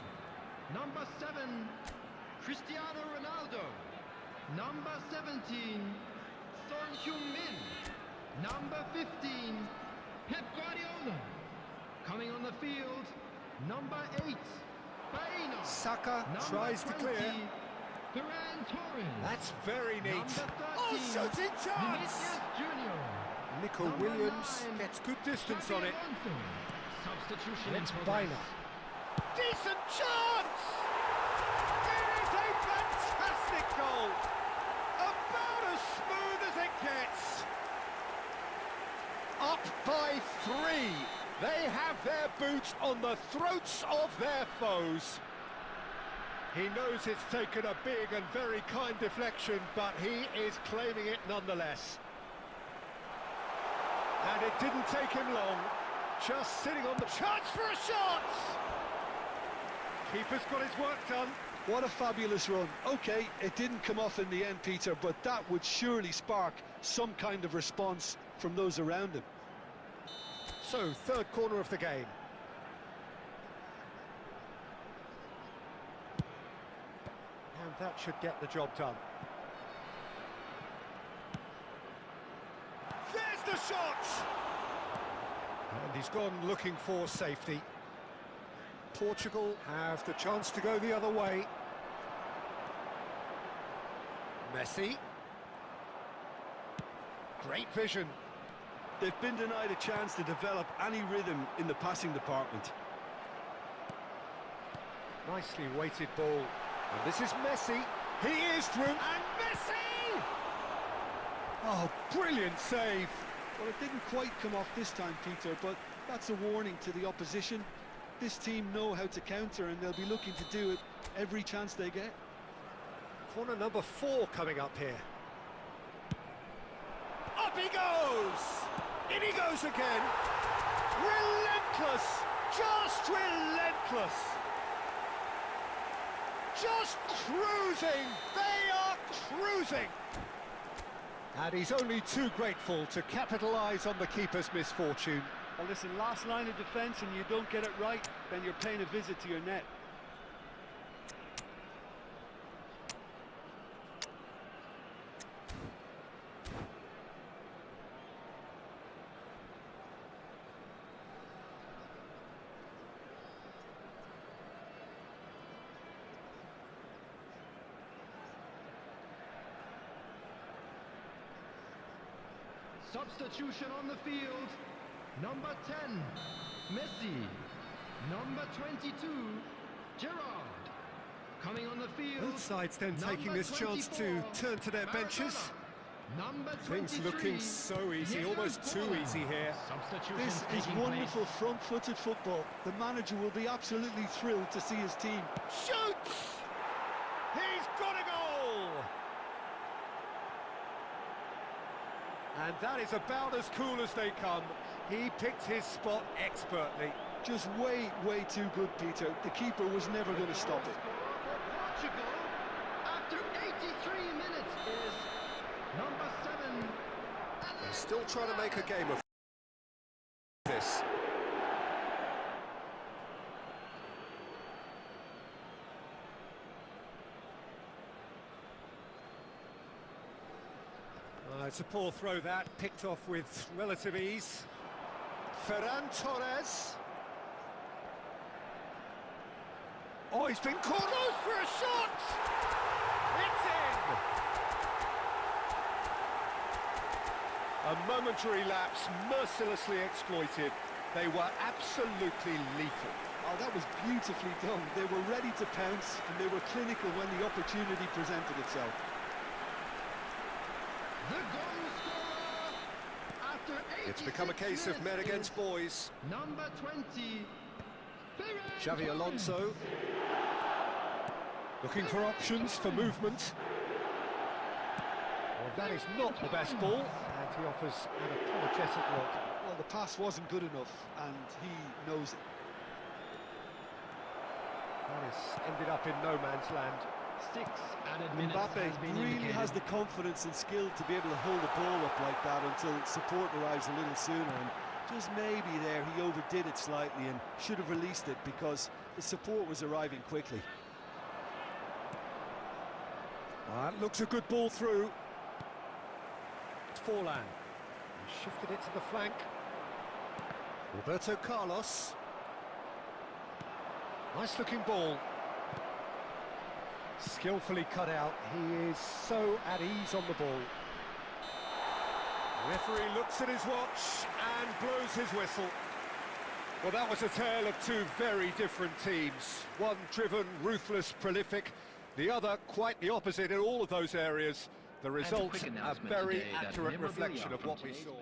Number 7, Cristiano Ronaldo. Number 17, Son Heung-min. Number 15, Pep Guardiola. Coming on the field, number 8, Baena. Saka Number tries to 20, clear. Ferran Torres. That's very neat. Number 13, Oh, shooting chance! Vinicius Junior. Nico Number Williams 9, gets good distance on Xabi it. Alonso. Substitution And it's in progress. Baena. Decent chance! It is a fantastic goal! About as smooth as it gets. Up by 3. They have their boots on the throats of their foes. He knows it's taken a big and very kind deflection, but he is claiming it nonetheless. And it didn't take him long. Just sitting on the chance for a shot! Keeper's got his work done. What a fabulous run. OK, it didn't come off in the end, Peter, but that would surely spark some kind of response from those around him. So, third corner of the game. And that should get the job done. There's the shot! And he's gone looking for safety. Portugal have the chance to go the other way. Messi. Great vision. They've been denied a chance to develop any rhythm in the passing department. Nicely weighted ball. And this is Messi. He is through. And Messi! Oh, brilliant save. Well, it didn't quite come off this time, Peter, but that's a warning to the opposition. This team know how to counter, and they'll be looking to do it every chance they get. Corner number 4 coming up here. Up he goes! In he goes again. Relentless! Just relentless! Just cruising! They are cruising! And he's only too grateful to capitalise on the keeper's misfortune. Well, listen, last line of defence and you don't get it right, then you're paying a visit to your net. Substitution on the field. Number 10, Messi. Number 22, Gerrard. Coming on the field. Both sides then taking this chance to turn to their benches. Number Things looking so easy, almost too easy here. This is wonderful front-footed football. The manager will be absolutely thrilled to see his team. Shoots! He's got a goal! And that is about as cool as they come. He picked his spot expertly. Just way, way too good, Peter. The keeper was never going to stop it. Portugal, after 83 minutes, is number 7. They're still trying to make a game of this. It's a poor throw that, picked off with relative ease. Ferran Torres. Oh, he's been caught out for a shot! It's in! A momentary lapse, mercilessly exploited. They were absolutely lethal. Oh, that was beautifully done. They were ready to pounce, and they were clinical when the opportunity presented itself. The goal scorer after 86 It's become a case of men against boys. Number 20, Xavi Alonso looking for options for movement. Well, that is not the best ball, and he offers an apologetic look. Well, the pass wasn't good enough, and he knows it. That has ended up in no man's land. 6 added minutes Mbappe has been really indicated. has the confidence and skill to be able to hold the ball up like that until support arrives a little sooner, and Just maybe there he overdid it slightly and should have released it because the support was arriving quickly. That looks a good ball through. It's Forlan. He shifted it to the flank. Roberto Carlos. Nice looking ball. Skillfully cut out. He is so at ease on the ball. The referee looks at his watch and blows his whistle. Well, that was a tale of two very different teams. One driven, ruthless, prolific. The other quite the opposite in all of those areas. The result, a very accurate reflection of what we saw.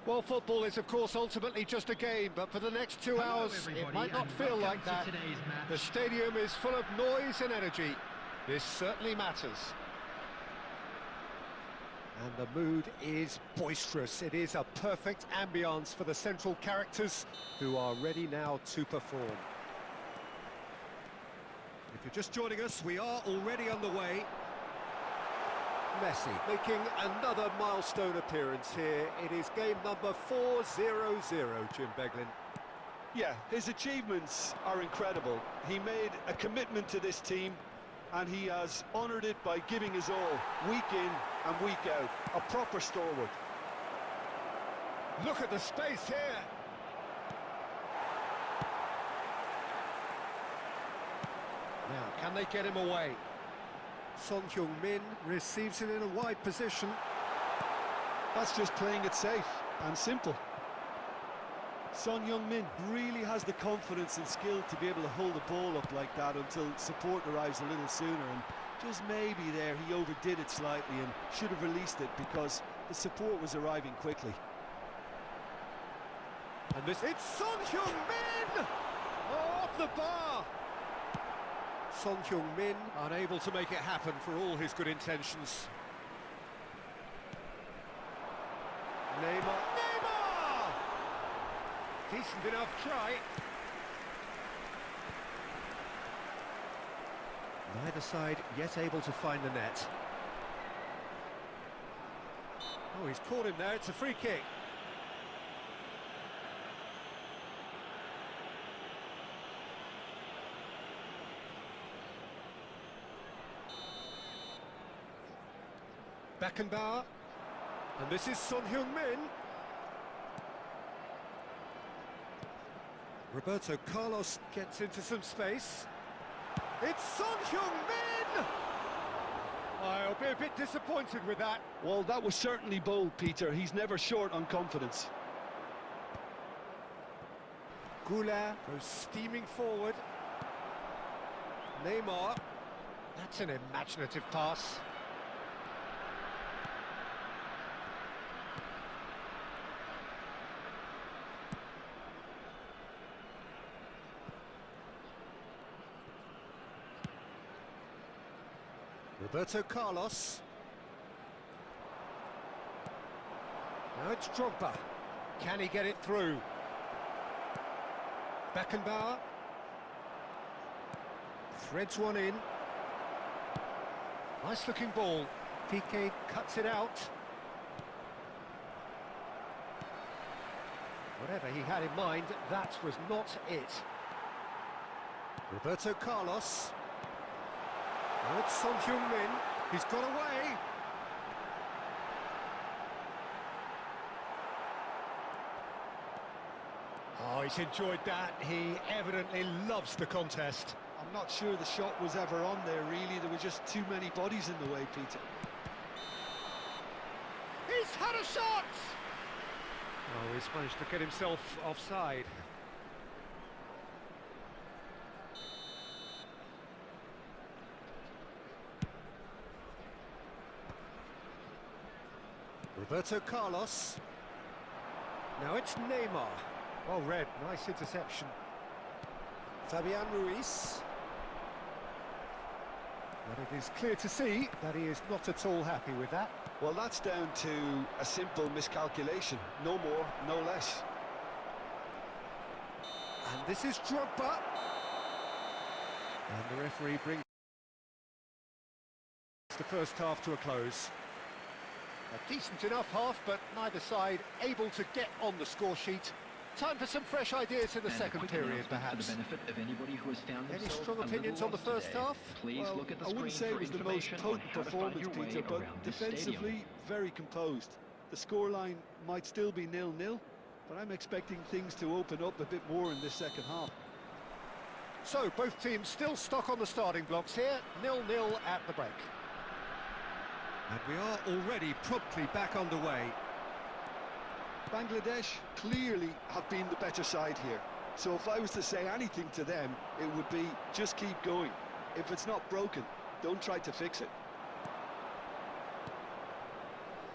Well, football is, of course, ultimately just a game, but for the next 2 hours, it might not feel like that. The stadium is full of noise and energy. This certainly matters. And the mood is boisterous. It is a perfect ambience for the central characters who are ready now to perform. If you're just joining us, we are already underway. Messi making another milestone appearance here. It is game number 400, Jim Beglin. Yeah, his achievements are incredible. He made a commitment to this team and he has honoured it by giving his all, week in and week out. A proper stalwart. Look at the space here. Now, can they get him away? Son Heung-min receives it in a wide position. That's just playing it safe and simple. Son Heung-min really has the confidence and skill to be able to hold the ball up like that until support arrives a little sooner, and just maybe there he overdid it slightly and should have released it because the support was arriving quickly. And this, it's Son Heung-min! Oh, off the bar! Son Heung-min unable to make it happen for all his good intentions. Neymar! Decent enough try. Neither side yet able to find the net. Oh, he's caught him there, it's a free kick. Beckenbauer. And this is Son Heung-min. Roberto Carlos gets into some space. It's Son Heung-min! I'll be a bit disappointed with that. Well, that was certainly bold, Peter. He's never short on confidence. Goulart goes steaming forward. Neymar. That's an imaginative pass. Roberto Carlos. Now it's Drogba. Can he get it through? Beckenbauer. Threads one in. Nice looking ball. Piqué cuts it out. Whatever he had in mind, that was not it. Roberto Carlos. Now it's Son Heung-min. He's got away. Oh, he's enjoyed that. He evidently loves the contest. I'm not sure the shot was ever on there, really. There were just too many bodies in the way, Peter. He's had a shot! Oh, he's managed to get himself offside. Roberto Carlos. Now it's Neymar. Well read, nice interception. Fabian Ruiz. But it is clear to see that he is not at all happy with that. Well, that's down to a simple miscalculation. No more, no less. And this is Drogba. And the referee brings the first half to a close. A decent enough half, but neither side able to get on the score sheet. Time for some fresh ideas in the second period, perhaps. For the benefit of anybody who has found Any themselves strong a little opinions on the lost first today, half? Please Well, look at the I screen wouldn't say for it was the most information on potent how to find performance, your way Peter, but around this stadium. defensively, very composed. The scoreline might still be 0-0, but I'm expecting things to open up a bit more in this second half. So, both teams still stuck on the starting blocks here, 0-0 at the break. And we are already promptly back underway. Bangladesh clearly have been the better side here. So if I was to say anything to them, it would be just keep going. If it's not broken, don't try to fix it.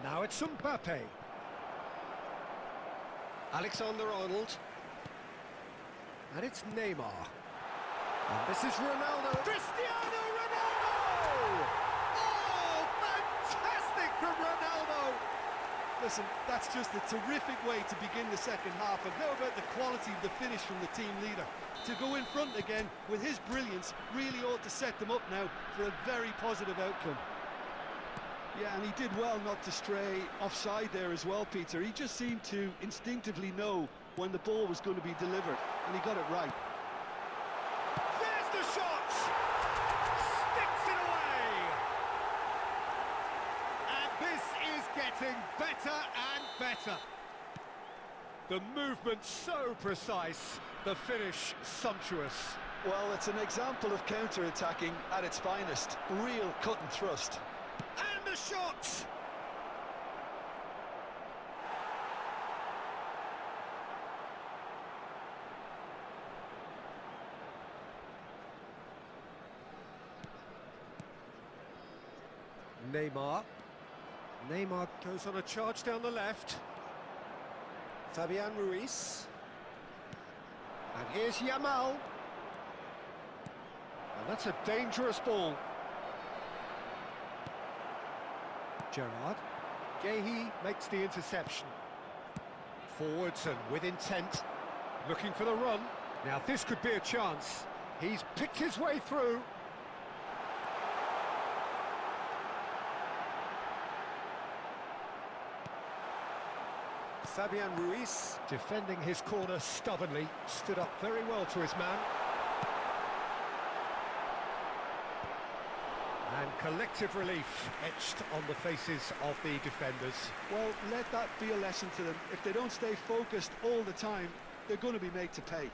Now it's Mbappe. Alexander-Arnold. And it's Neymar. And this is Ronaldo. Cristiano Ronaldo! Oh, fantastic from Ronaldo! Listen, that's just a terrific way to begin the second half. And how about the quality of the finish from the team leader? To go in front again with his brilliance really ought to set them up now for a very positive outcome. Yeah, and he did well not to stray offside there as well, Peter. He just seemed to instinctively know when the ball was going to be delivered, and he got it right. There's the shot! Sticks it away! And this is getting better and better. The movement so precise, the finish sumptuous. Well, it's an example of counter-attacking at its finest. Real cut and thrust. And the shot! Neymar goes on a charge down the left. Fabian Ruiz. And here's Yamal. And that's a dangerous ball. Gerrard. Gehi makes the interception. Forwards and with intent. Looking for the run. Now this could be a chance. He's picked his way through. Fabian Ruiz, defending his corner stubbornly, stood up very well to his man. And collective relief etched on the faces of the defenders. Well, let that be a lesson to them. If they don't stay focused all the time, they're going to be made to pay.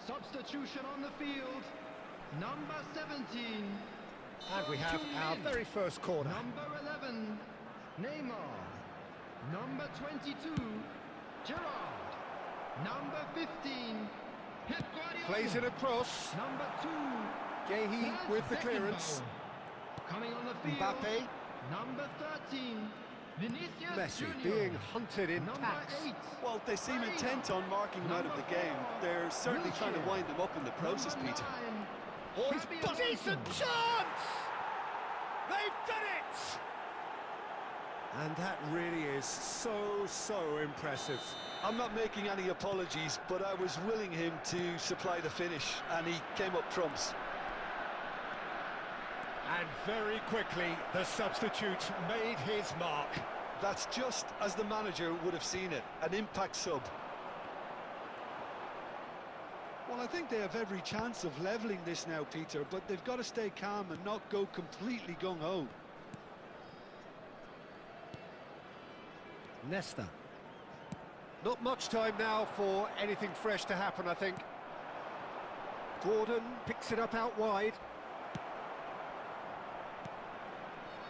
Substitution on the field. Number 17. And we have our very first corner. Number 11, Neymar. Number 22, Gerrard. Number 15, Pep Guardiola. Plays it across. Number 2, Gehi with the clearance. Coming on the field. Mbappe. Number 13, Vinicius Messi Junior. being hunted in Number packs. 8. Well, they seem intent on marking him out of the game. They're certainly trying to wind him up in the process, Number Peter. 9, Oh, he's Xabi got decent Alonso. chance! They've done it! And that really is so impressive. I'm not making any apologies, but I was willing him to supply the finish, and he came up trumps. And very quickly, the substitute made his mark. That's just as the manager would have seen it, an impact sub. Well, I think they have every chance of levelling this now, Peter, but they've got to stay calm and not go completely gung-ho. Nesta. Not much time now for anything fresh to happen, I think. Gordon picks it up out wide.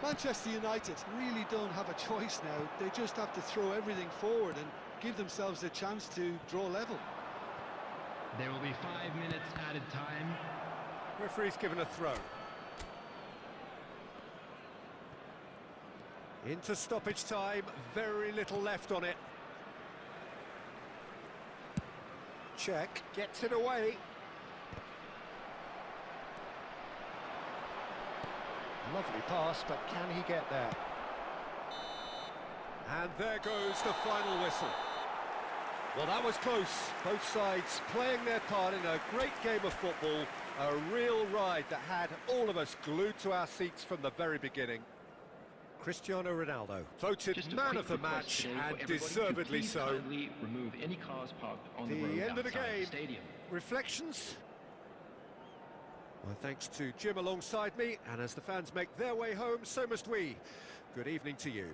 Manchester United really don't have a choice now. They just have to throw everything forward and give themselves a chance to draw level. There will be 5 minutes added time. Referee's given a throw. Into stoppage time, very little left on it. Check, gets it away. Lovely pass, but can he get there? And there goes the final whistle. Well, that was close. Both sides playing their part in a great game of football. A real ride that had all of us glued to our seats from the very beginning. Cristiano Ronaldo voted Just a man quick of the request match, today for and everybody to deservedly please so. kindly remove any cars parked on the road The end of the outside game. stadium. Reflections? Well, thanks to Jim alongside me, and as the fans make their way home, so must we. Good evening to you.